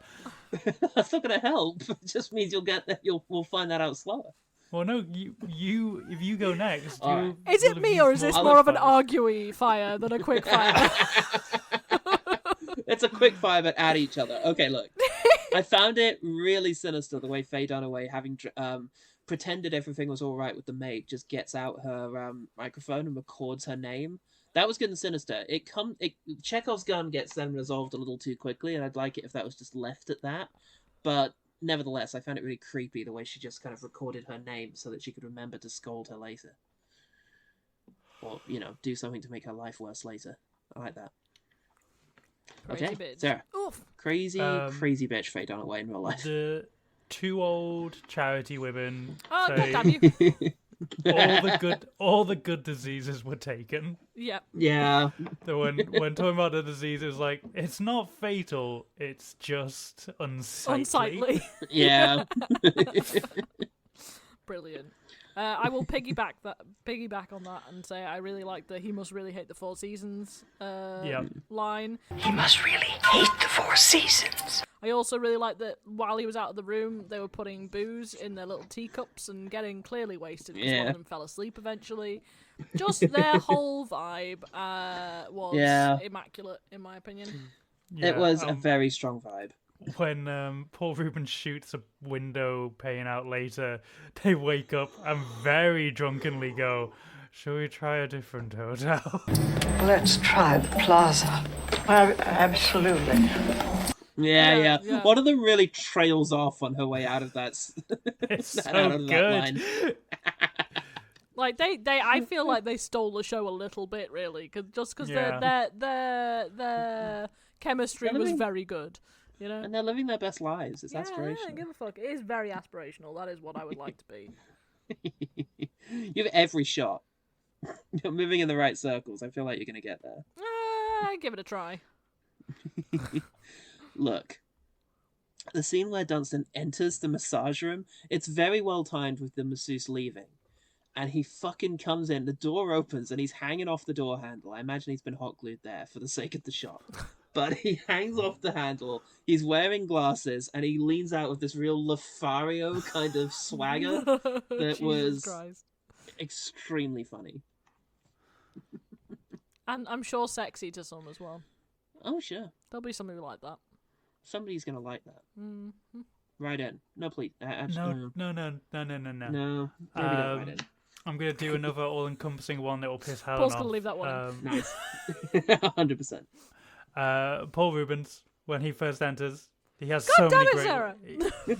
That's not going to help. It just means we'll find that out slower. Well, no, you if you go next, All right. Is it me, or is this more of an arguey fire than a quick fire? It's a quick fire, but at each other. Okay, look. I found it really sinister the way Faye Dunaway, having pretended everything was all right with the maid, just gets out her microphone and records her name. That was good and sinister. Chekhov's gun gets then resolved a little too quickly, and I'd like it if that was just left at that. But nevertheless, I found it really creepy the way she just kind of recorded her name so that she could remember to scold her later. Or, do something to make her life worse later. I like that. Crazy Okay, bitch. Sarah. Oof. Crazy bitch Faye Dunaway in real life. The two old charity women Oh, say God damn you. all the good diseases were taken. Yeah. Yeah. So when talking about the disease, it was like, it's not fatal, it's just unsightly. Yeah. Brilliant. I will piggyback on that and say I really like the "he must really hate the Four Seasons" line. He must really hate the Four Seasons. I also really like that while he was out of the room, they were putting booze in their little teacups and getting clearly wasted because one of them fell asleep eventually. Just their whole vibe was immaculate, in my opinion. Yeah, it was a very strong vibe. When Paul Rubens shoots a window pane out later, they wake up and very drunkenly go, "Shall we try a different hotel?" Let's try the plaza. Absolutely. Yeah. One of them really trails off on her way out of that. It's out so of that good. line. Like I feel like they stole the show a little bit, really, because their chemistry was very good. You know? And they're living their best lives. It's aspirational. Yeah, give a fuck. It is very aspirational. That is what I would like to be. You have every shot. You're moving in the right circles. I feel like you're going to get there. Give it a try. Look. The scene where Dunston enters the massage room, it's very well timed with the masseuse leaving. And he fucking comes in, the door opens, and he's hanging off the door handle. I imagine he's been hot glued there for the sake of the shot. But he hangs off the handle, he's wearing glasses, and he leans out with this real Lothario kind of swagger that was extremely funny. And I'm sure sexy to some as well. Oh, sure. There'll be somebody like that. Somebody's going to like that. Mm-hmm. Right in. No, please. No. No, maybe don't write in. I'm going to do another all-encompassing one that will piss Helen Paul's off. going to leave that one in. Nice. 100%. Paul Rubens, when he first enters, he has God so damn many it, great...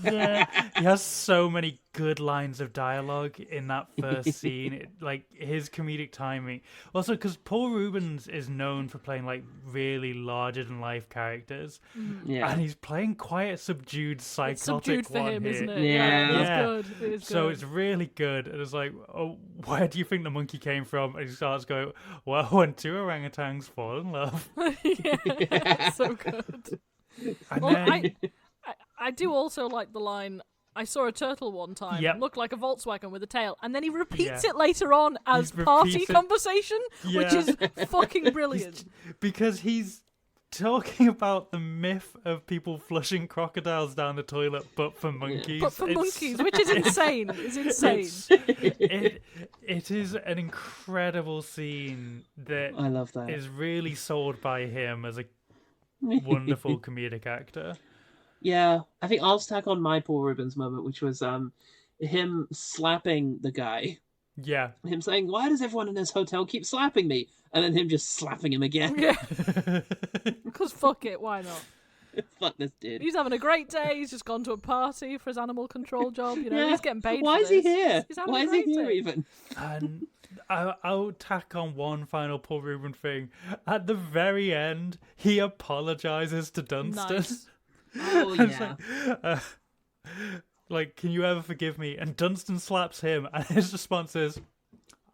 Sarah! He has so many good lines of dialogue in that first scene. His comedic timing. Also, because Paul Rubens is known for playing really larger-than-life characters. Yeah. And he's playing quite a subdued, psychotic subdued for one him, here. isn't it? Yeah. It's good. It is So good. it's really good. And it's like, oh, where do you think the monkey came from? And he starts going, well, when two orangutans fall in love. Yeah, so good. And Well, then... I do also like the line I saw a turtle one time. Yep. It looked like a Volkswagen with a tail. And then he repeats Yeah. it later on as He party repeats it. conversation, which Yeah. is fucking brilliant. Because he's talking about the myth of people flushing crocodiles down the toilet, but for monkeys. But for monkeys, which is insane. It's insane. It is an incredible scene that I love that. is really sold by him as a wonderful comedic actor. Yeah, I think I'll stack on my Paul Rubens moment, which was him slapping the guy. Yeah. Him saying, "Why does everyone in this hotel keep slapping me?" And then him just slapping him again. Yeah. Because fuck it, why not? Fuck this dude. He's having a great day. He's just gone to a party for his animal control job. You know, Yeah. he's getting paid. Why for is he this. here? He's having Why a is he great here day. even? And I'll tack on one final Paul Rubens thing. At the very end, he apologizes to Dunston. Nice. Oh And yeah. it's like, can you ever forgive me? And Dunston slaps him, and his response is,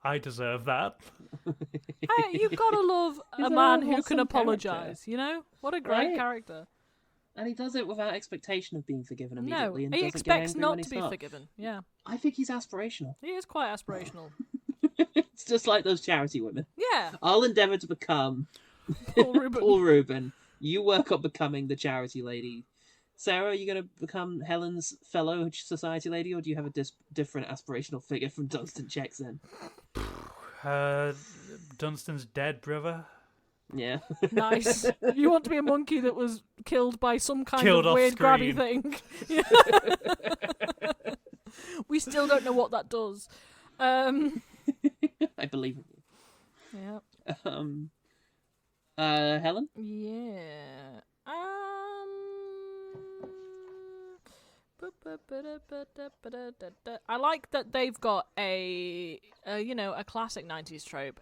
I deserve that. Hey, you've got to love He's a a man who wholesome can apologise, character. you know? What a great Right. character. And he does it without expectation of being forgiven No, immediately. and he doesn't get expects angry not when to he be stops. forgiven. Yeah. I think he's aspirational. He is quite aspirational. It's just like those charity women. Yeah. I'll endeavour to become Paul Rubin. Paul Rubin. You work on becoming the charity lady. Sarah, are you going to become Helen's fellow society lady, or do you have a different aspirational figure from Dunston Checks In? Dunston's dead brother. Yeah. Nice. You want to be a monkey that was killed by some kind Killed of off weird grabby screen. thing. We still don't know what that does. I believe in you. Yeah. Helen? Yeah. I like that they've got a classic 90s trope,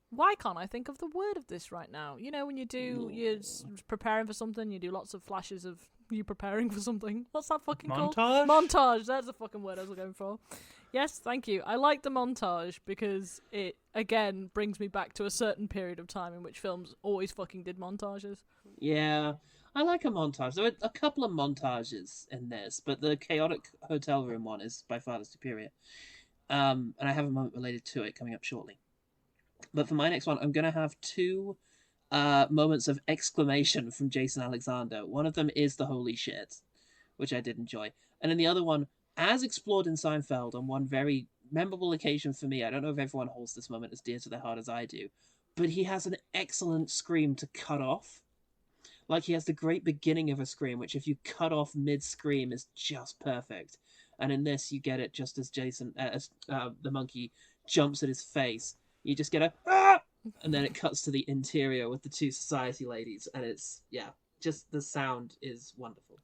why can't I think of the word of this right now? You know, when you're preparing for something, you do lots of flashes of you preparing for something. What's that fucking called? Montage. That's the fucking word I was looking for. Yes, thank you. I like the montage because it, again, brings me back to a certain period of time in which films always fucking did montages. Yeah. I like a montage. There are a couple of montages in this, but the chaotic hotel room one is by far the superior. And I have a moment related to it coming up shortly. But for my next one, I'm going to have two moments of exclamation from Jason Alexander. One of them is the holy shit, which I did enjoy. And then the other one, as explored in Seinfeld on one very memorable occasion for me, I don't know if everyone holds this moment as dear to their heart as I do, but he has an excellent scream to cut off. Like, he has the great beginning of a scream, which if you cut off mid-scream is just perfect. And in this, you get it just as the monkey jumps at his face. You just get a, ah! And then it cuts to the interior with the two society ladies. And it's, yeah, just the sound is wonderful.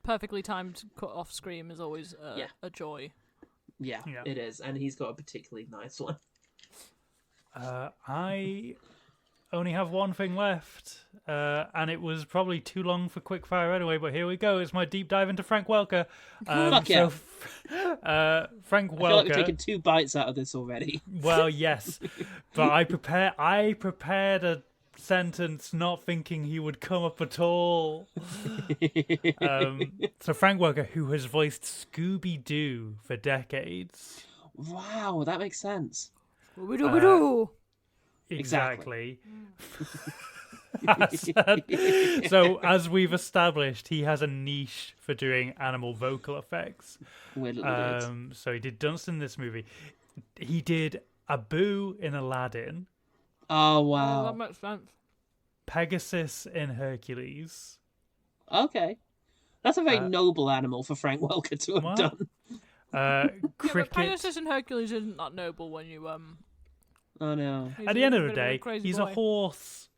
Perfectly timed cut-off scream is always a joy. Yeah, it is. And he's got a particularly nice one. I only have one thing left, and it was probably too long for quickfire anyway, but here we go. It's my deep dive into Frank Welker. Fuck yeah. Frank I Welker... feel like we've taken 2 bites out of this already. Well, yes, but I prepared a sentence not thinking he would come up at all. So Frank Welker, who has voiced Scooby-Doo for decades. Wow, that makes sense. Scooby-Doo. Exactly. So, as we've established, he has a niche for doing animal vocal effects. So he did Dunston in this movie. He did Abu in Aladdin. Oh, wow. Oh, that makes sense. Pegasus in Hercules. Okay. That's a very noble animal for Frank Welker to have done. Cricket. Yeah, Pegasus and Hercules isn't that noble when you Oh no. At the end of the day, he's a horse.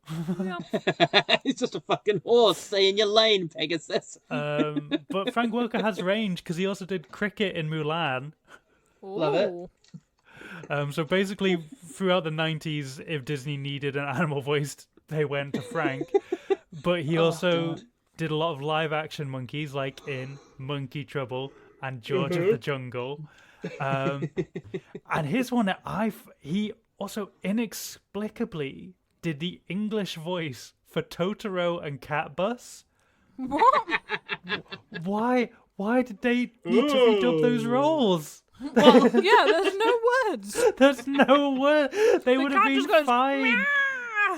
He's just a fucking horse. Stay in your lane, Pegasus. But Frank Welker has range because he also did cricket in Mulan. Love it. So basically, throughout the 90s, if Disney needed an animal voice, they went to Frank. But he also did a lot of live-action monkeys, like in Monkey Trouble and George of the Jungle. And here's one that he also inexplicably did the English voice for Totoro and Cat Bus. What? Why did they need to redub those roles? Well, yeah, there's no words. There's no word. They would have cat been just goes, fine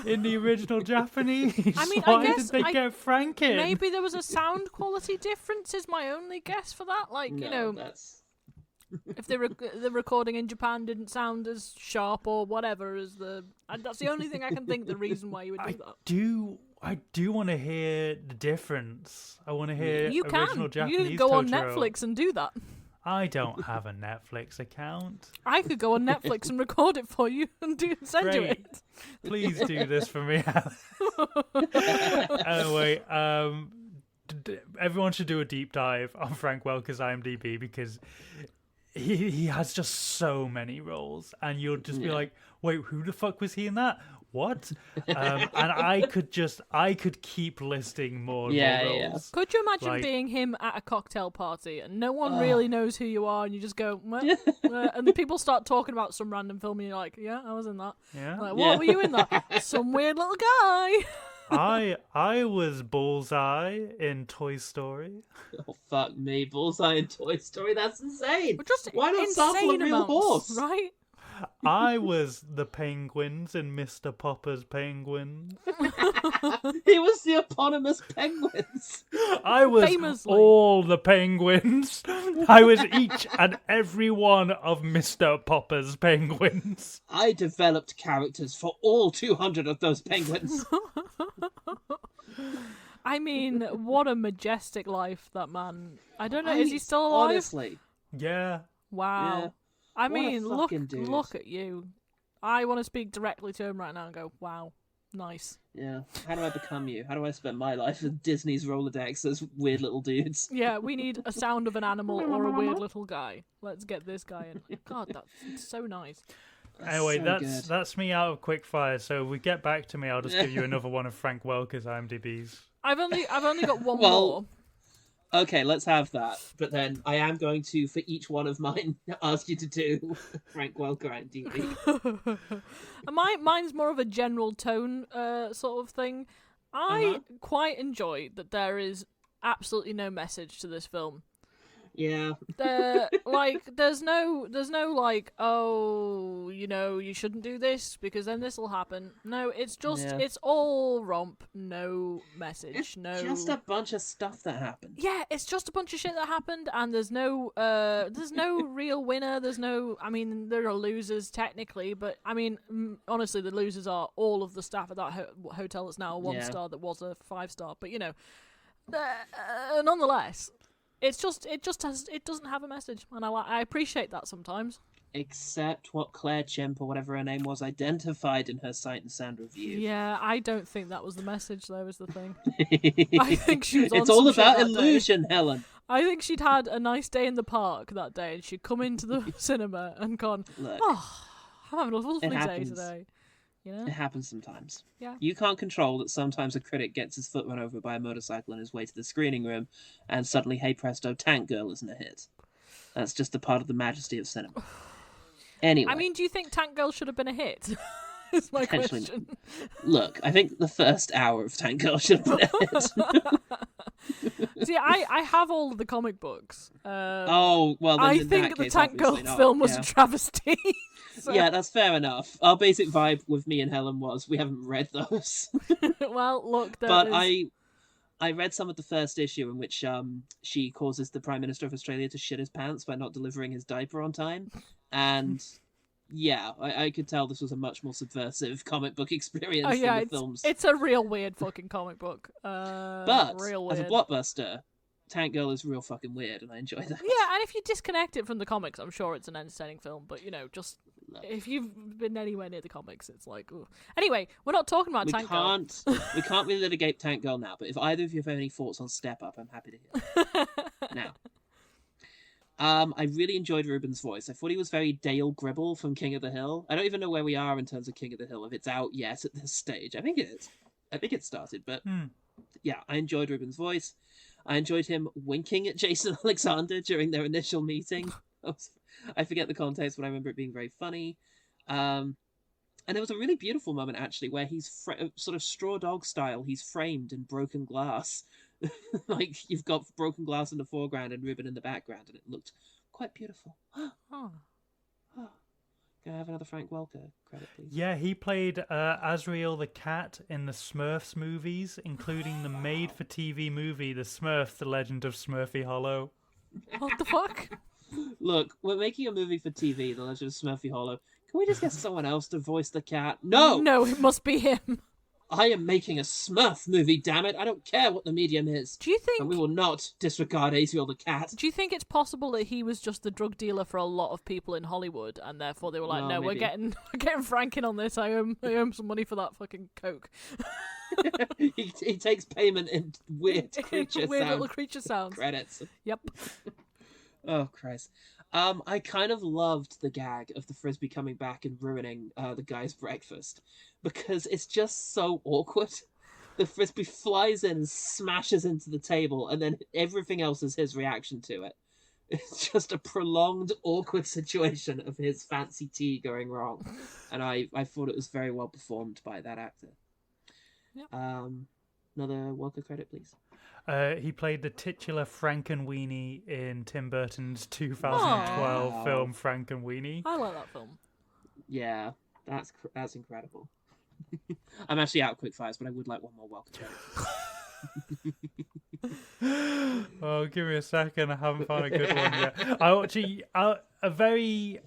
in the original Japanese. I mean, Why I guess did they get Frank in? Maybe there was a sound quality difference. Is my only guess for that. Like, No, you know, that's... if the recording in Japan didn't sound as sharp or whatever as that's the only thing I can think. The reason why you would do that. I do want to hear the difference. I want to hear original Japanese. You could go on Totoro. Netflix and do that. I don't have a Netflix account. I could go on Netflix and record it for you and send you Great. it. Please do this for me. Anyway, everyone should do a deep dive on Frank Welker's IMDb because he has just so many roles, and you'll just be like, wait, who the fuck was he in that? What? And I could keep listing more roles. Yeah. Could you imagine Like- being him at a cocktail party and no one really knows who you are, and you just go, and the people start talking about some random film, and you're like, yeah, I was in that. Yeah. Like, what were you in that? Some weird little guy. I was Bullseye in Toy Story. Oh, fuck me. Bullseye in Toy Story, that's insane. Just Why not sample a insane real amounts, horse? right? I was the penguins in Mr. Popper's Penguins. He was the eponymous penguins. I was Famously. all the penguins. I was each and every one of Mr. Popper's penguins. I developed characters for all 200 of those penguins. I mean, what a majestic life that man. I don't know, is he still alive? Honestly. Yeah. Wow. Yeah. I What a mean, fucking dude. look at you. I want to speak directly to him right now and go, wow, nice. Yeah. How do I become you? How do I spend my life in Disney's Rolodex as weird little dudes? Yeah, we need a sound of an animal or a weird little guy. Let's get this guy in. God, that's so nice. Anyway, so that's me out of quickfire. So if we get back to me, I'll just give you another one of Frank Welker's IMDb's. I've only got one Well, more. Okay, let's have that. But then I am going to, for each one of mine, ask you to do Frank Welker IMDb. Mine's more of a general tone sort of thing. I quite enjoy that there is absolutely no message to this film. Yeah. There's no like, oh, you know, you shouldn't do this because then this will happen. No, it's just it's all romp, no message, no. Just a bunch of stuff that happened. Yeah, it's just a bunch of shit that happened, and there's no real winner. There's no, I mean, there are losers technically, but I mean, honestly, the losers are all of the staff at that hotel that's now a 1-star that was a 5-star. But you know, nonetheless. It doesn't have a message, and I appreciate that sometimes. Except what Claire Chimp, or whatever her name was, identified in her Sight and Sound review. Yeah, I don't think that was the message, though, is the thing. I think she was on It's all some shit about that illusion, day. Helen. I think she'd had a nice day in the park that day, and she'd come into the cinema and gone, Look, oh, I'm having a lovely day happens. today. You know? It happens sometimes. Yeah. You can't control that sometimes a critic gets his foot run over by a motorcycle on his way to the screening room, and suddenly, hey presto, Tank Girl isn't a hit. That's just a part of the majesty of cinema. Anyway. I mean, do you think Tank Girl should have been a hit? Is my Potentially. question. Look, I think the first hour of Tank Girl should have been a hit. See, I have all of the comic books. Oh, well, then I in think that the case, Tank Girl obviously not. film was Yeah. a travesty. So- Yeah, that's fair enough. Our basic vibe with me and Helen was we haven't read those. Well, look, there But is... I read some of the first issue in which she causes the Prime Minister of Australia to shit his pants by not delivering his diaper on time. And yeah, I could tell this was a much more subversive comic book experience than the films. It's a real weird fucking comic book. But real as a weird. blockbuster, Tank Girl is real fucking weird, and I enjoy that. Yeah, and if you disconnect it from the comics, I'm sure it's an entertaining film. But you know, just if you've been anywhere near the comics, it's like. Ugh. Anyway, we're not talking about Tank Girl. We can't really litigate Tank Girl now. But if either of you have any thoughts on Step Up, I'm happy to hear. Now, I really enjoyed Ruben's voice. I thought he was very Dale Gribble from King of the Hill. I don't even know where we are in terms of King of the Hill, if it's out yet at this stage. I think it is. I think it started, but yeah, I enjoyed Ruben's voice. I enjoyed him winking at Jason Alexander during their initial meeting. I forget the context, but I remember it being very funny. And there was a really beautiful moment, actually, where he's sort of Straw Dog style. He's framed in broken glass Like you've got broken glass in the foreground and ribbon in the background, and it looked quite beautiful. Oh. Can I have another Frank Welker credit, please? Yeah, he played Azrael the cat in the Smurfs movies, including the made-for-TV movie The Smurfs: The Legend of Smurfy Hollow. What the fuck? Look, we're making a movie for TV, The Legend of Smurfy Hollow. Can we just get someone else to voice the cat? No! No, it must be him. I am making a Smurf movie, damn it. I don't care what the medium is. Do you think... And we will not disregard Azrael the cat. Do you think it's possible that he was just the drug dealer for a lot of people in Hollywood, and therefore they were like, no, we're getting Frank in on this. I owe some money for that fucking coke. he takes payment in weird creature Weird little creature sounds. Credits. Yep. Oh, Christ. I kind of loved the gag of the Frisbee coming back and ruining the guy's breakfast, because it's just so awkward. The Frisbee flies in and smashes into the table, and then everything else is his reaction to it. It's just a prolonged, awkward situation of his fancy tea going wrong. And I thought it was very well performed by that actor. Yep. Another Welker credit, please. He played the titular Frankenweenie in Tim Burton's 2012 film Frankenweenie. I like that film. Yeah, that's incredible. I'm actually out of quick fires, but I would like one more Welker credit. Oh, give me a second. I haven't found a good one yet. I actually, a very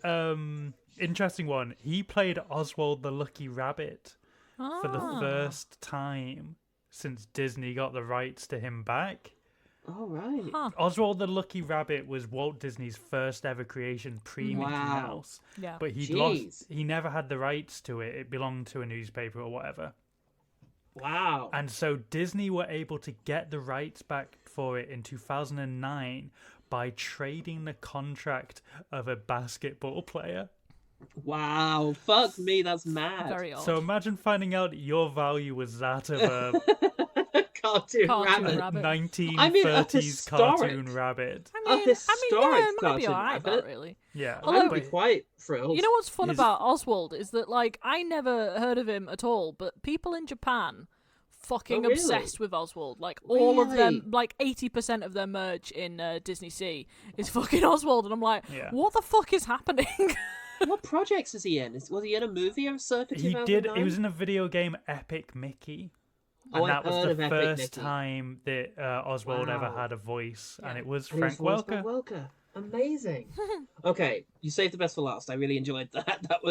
interesting one. He played Oswald the Lucky Rabbit for the first time since Disney got the rights to him back. Oh, right. Huh. Oswald the Lucky Rabbit was Walt Disney's first ever creation pre-Mickey Mouse. Yeah. But he never had the rights to it. It belonged to a newspaper or whatever. Wow. And so Disney were able to get the rights back for it in 2009 by trading the contract of a basketball player. Wow, fuck me, that's mad. Very odd. So imagine finding out your value was that of a cartoon rabbit. 1930s cartoon rabbit. A historic it might be cartoon alright, rabbit. really. Yeah. I'd be quite thrilled. You know what's fun about Oswald is that, like, I never heard of him at all, but people in Japan fucking really? obsessed with Oswald. Like, all of Really? them, like 80% of their merch in Disney Sea is fucking Oswald, and I'm like, what the fuck is happening? What projects is he in? Was he in a movie or circa 2009? He was in a video game, Epic Mickey. And that was the first time that Oswald ever had a voice, and it was Frank Welker. Amazing. Okay, you saved the best for last. I really enjoyed that. That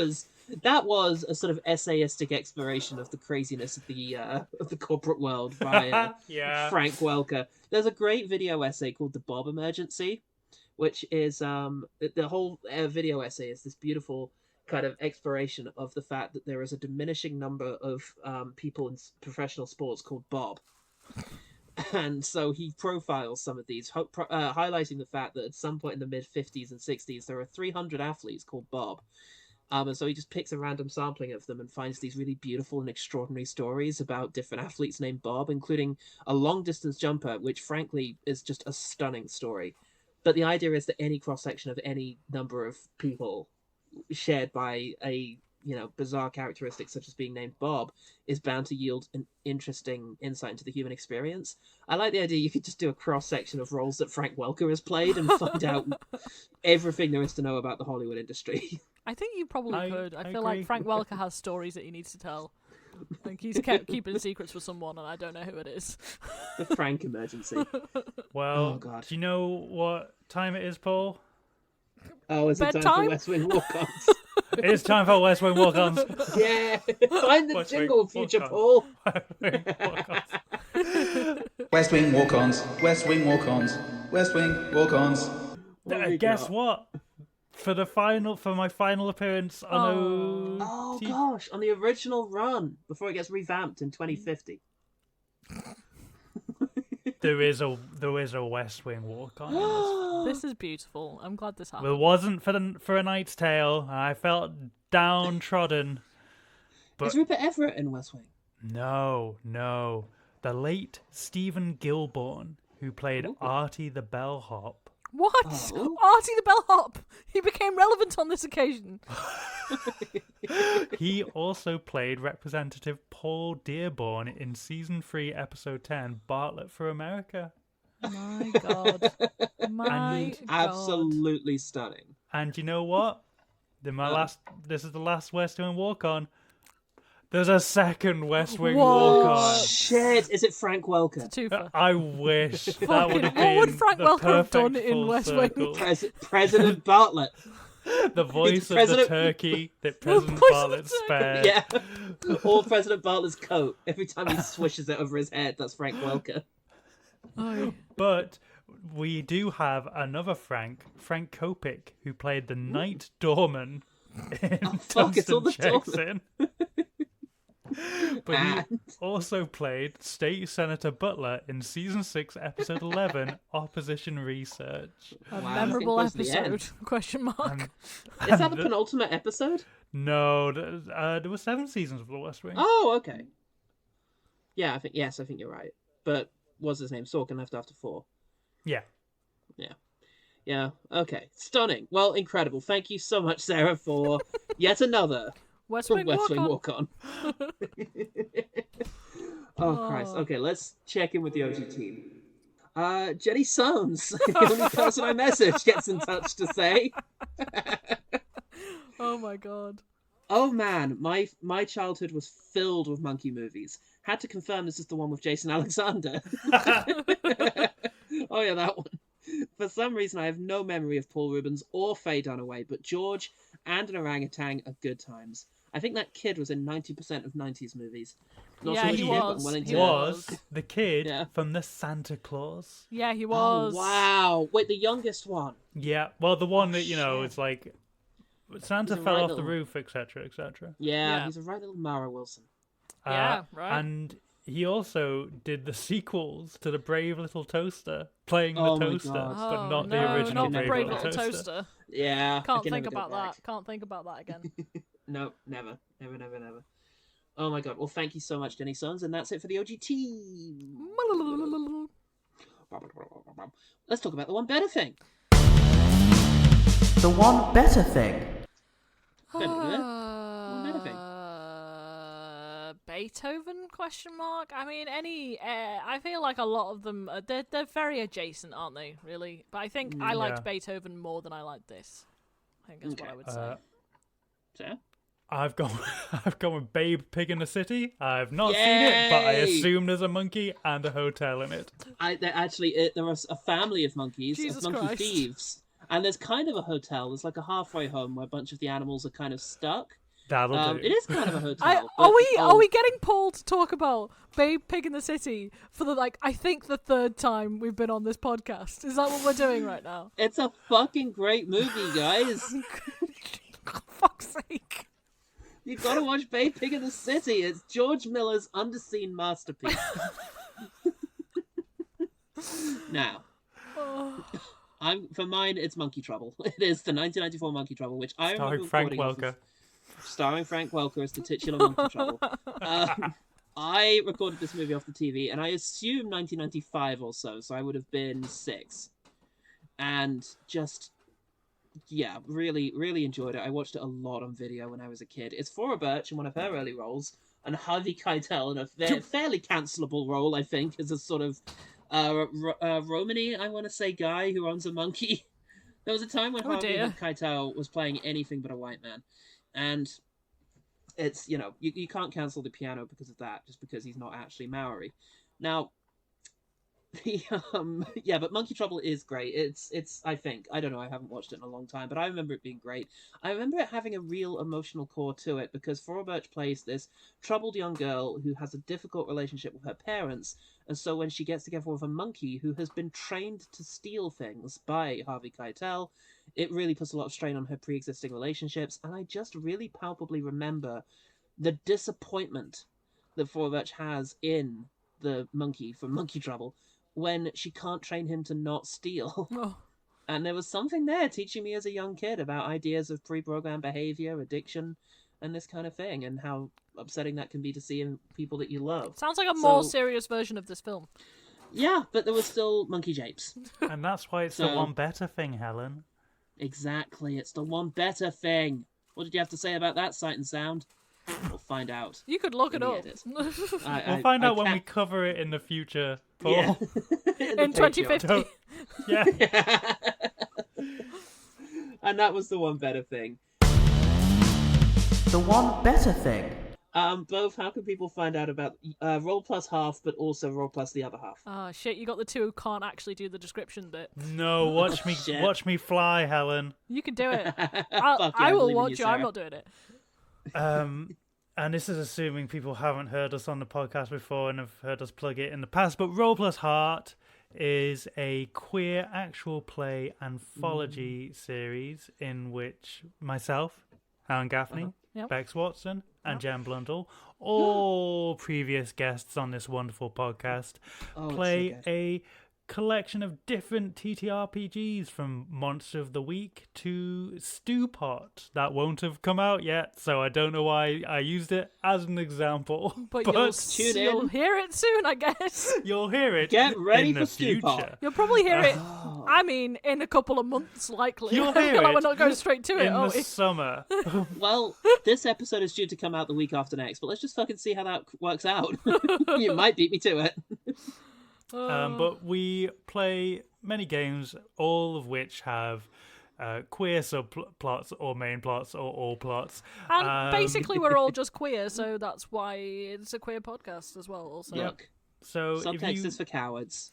was a sort of essayistic exploration of the craziness of the corporate world by Frank Welker. There's a great video essay called "The Bob Emergency," which is the whole video essay is this beautiful kind of exploration of the fact that there is a diminishing number of people in professional sports called Bob. And so he profiles some of these, highlighting the fact that at some point in the mid-50s and 60s, there are 300 athletes called Bob. And so he just picks a random sampling of them and finds these really beautiful and extraordinary stories about different athletes named Bob, including a long-distance jumper, which frankly is just a stunning story. But the idea is that any cross-section of any number of people shared by a bizarre characteristic such as being named Bob is bound to yield an interesting insight into the human experience. I like the idea you could just do a cross-section of roles that Frank Welker has played and find out everything there is to know about the Hollywood industry. I think you probably could. I feel like Frank Welker has stories that he needs to tell. Like he's kept keeping secrets for someone, and I don't know who it is. The Frank emergency. Well, do you know what time it is, Paul? Oh, is it time for West Wing Walk-Ons? It is time for West Wing Walk-Ons. Yeah, find the jingle, future Paul. West Wing Walk-Ons. West Wing Walk-Ons. West Wing Walk-Ons. Guess what? For my final appearance on on the original run before it gets revamped in 2050. There is a West Wing Walk-On. This is beautiful. I'm glad this happened. It wasn't for A Knight's Tale. I felt downtrodden. But is Rupert Everett in West Wing? No. The late Stephen Gilborn, who played Artie the Bellhop. What? Artie the Bellhop? He became relevant on this occasion. He also played Representative Paul Dearborn in Season 3, Episode 10, Bartlett for America. My God. My God. Absolutely stunning. And you know what? This is the last West Wing walk-on. There's a second West Wing walk-on. Shit, is it Frank Welker? It's a twofer. I wish that would have been What would Frank the Welker have done perfect in full West Wing? circle. President Bartlett. The voice of the turkey that President Bartlett spared. Yeah. Or President Bartlett's coat. Every time he swishes it over his head, that's Frank Welker. But we do have another Frank Kopik, who played the Night Doorman in Dunston Checks In. But he also played State Senator Butler in Season 6, Episode 11, Opposition Research. A memorable episode, question mark. Is that the penultimate episode? No, there were 7 seasons of The West Wing. Oh, okay. Yeah, I think you're right. But what's his name? Sorkin left after 4. Yeah. Yeah, okay. Stunning. Well, incredible. Thank you so much, Sarah, for yet another West Wing walk-on. Oh, Christ. Okay, let's check in with the OG team. Jenny Soames, the only person I message, gets in touch to say. Oh my God. Oh man, my childhood was filled with monkey movies. Had to confirm this is the one with Jason Alexander. Oh yeah, that one. For some reason, I have no memory of Paul Rubens or Faye Dunaway, but George and an orangutan are good times. I think that kid was in 90% of 90s movies. Not Yeah, so much he him, was. but I'm willing to... He was the kid from the Santa Claus. Yeah, he was. Oh, wow. Wait, the youngest one. Yeah, well, the one that, it's like... Santa He's a fell right off the little- roof, etc., etc. Yeah, he's a right little Mara Wilson. Yeah, right. And he also did the sequels to The Brave Little Toaster, playing the Oh my toaster, God. but not no, the original not Brave, Brave Little Toaster. Yeah. Can't I can think never go about back. that. Can't think about that again. No, never. Never, never, never. Oh my God. Well, thank you so much, Jenny Sons, and that's it for the OG team. Let's talk about the one better thing. The one better thing. One better thing. Beethoven? Question mark. I mean, I feel like a lot of them they're very adjacent, aren't they? Really, but I think I liked Beethoven more than I liked this. I think that's what I would say. So? I've gone with Babe Pig in the City. I've not seen it, but I assume there's a monkey and a hotel in it. There was a family of monkeys, Jesus of monkey Christ. thieves, and there's kind of a hotel. There's like a halfway home where a bunch of the animals are kind of stuck. That'll do. It is kind of a hotel. Are we getting Paul to talk about Babe Pig in the City for the I think the 3rd time we've been on this podcast? Is that what we're doing right now? It's a fucking great movie, guys. For fuck's sake. You've got to watch Babe Pig in the City. It's George Miller's underseen masterpiece. Now, for mine, it's Monkey Trouble. It is the 1994 Monkey Trouble, which I remember Frank recording off Welker. starring Frank Welker as the titular Monkey Trouble. I recorded this movie off the TV, and I assume 1995 or so I would have been 6. And just... yeah, really, really enjoyed it. I watched it a lot on video when I was a kid. It's Flora Birch in one of her early roles, and Harvey Keitel in a fairly cancelable role, I think, as a sort of Romany, I want to say, guy who owns a monkey. There was a time when Harvey Keitel was playing anything but a white man, and it's, you can't cancel the piano because of that, just because he's not actually Maori. Now, but Monkey Trouble is great. It's I think, I don't know, I haven't watched it in a long time, but I remember it being great. I remember it having a real emotional core to it, because Flora Birch plays this troubled young girl who has a difficult relationship with her parents, and so when she gets together with a monkey who has been trained to steal things by Harvey Keitel, it really puts a lot of strain on her pre-existing relationships, and I just really palpably remember the disappointment that Flora Birch has in the monkey from Monkey Trouble, when she can't train him to not steal. Oh. And there was something there teaching me as a young kid about ideas of pre-programmed behavior, addiction, and this kind of thing, and how upsetting that can be to see in people that you love. Sounds like a more serious version of this film. Yeah, but there was still monkey japes. And that's why it's the one better thing, Helen. Exactly, it's the one better thing. What did you have to say about that, Sight and Sound? We'll find out. You could look it up. We'll find out when we cover it in the future, Paul. Yeah. in 2050. Yeah. And that was the one better thing. The one better thing. Both, how can people find out about Roll Plus Half, but also Roll Plus the other half? Oh shit! You got the two who can't actually do the description bit. No, watch me fly, Helen. You can do it. Fuck I yeah, will believe in watch you, you. I'm Sarah. not doing it. And this is assuming people haven't heard us on the podcast before and have heard us plug it in the past, but Roll Plus Heart is a queer actual play anthology series in which myself, Helen Gaffney, Yep. Bex Watson, and Jen Blundell, all previous guests on this wonderful podcast, play a collection of different TTRPGs from Monster of the Week to Stew Pot. That won't have come out yet, so I don't know why I used it as an example. But you'll hear it soon, I guess. You'll hear it. Get ready in for the Stew Pot. future. You'll probably hear it. I mean, in a couple of months, likely. You'll I hear feel like it we're not going straight to it. in are the we? summer. Well, this episode is due to come out the week after next, but let's just fucking see how that works out. You might beat me to it. But we play many games, all of which have queer subplots or main plots or all plots. And basically, we're all just queer, so that's why it's a queer podcast as well. Also, Look, so subtext is for cowards.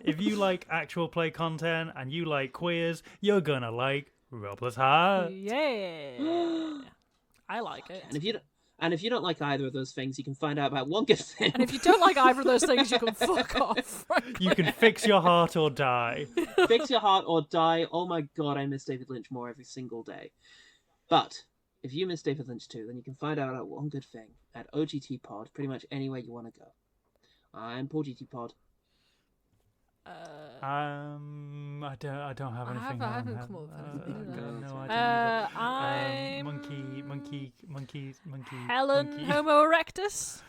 if you like actual play content and you like queers, you're gonna like Roll Plus Heart. Yeah, I like it. And if you don't like either of those things, you can find out about one good thing. And if you don't like either of those things, you can fuck off. Frankly. You can fix your heart or die. Fix your heart or die. Oh my god, I miss David Lynch more every single day. But if you miss David Lynch too, then you can find out about one good thing at OGT Pod, pretty much anywhere you want to go. I'm Paul GT Pod. I don't have anything. I haven't come up with anything. No idea. I'm monkey. Helen Homo erectus.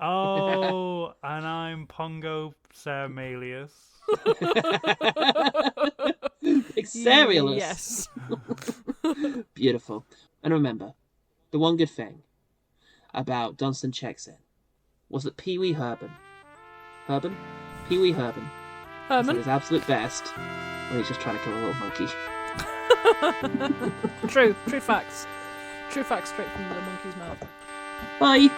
Oh, and I'm Pongo Ceremalius. Exarialus. Yes. Beautiful. And remember, the one good thing about Dunston Checks In was that Pee Wee Herman at his absolute best when he's just trying to kill a little monkey. True facts straight from the monkey's mouth. Bye.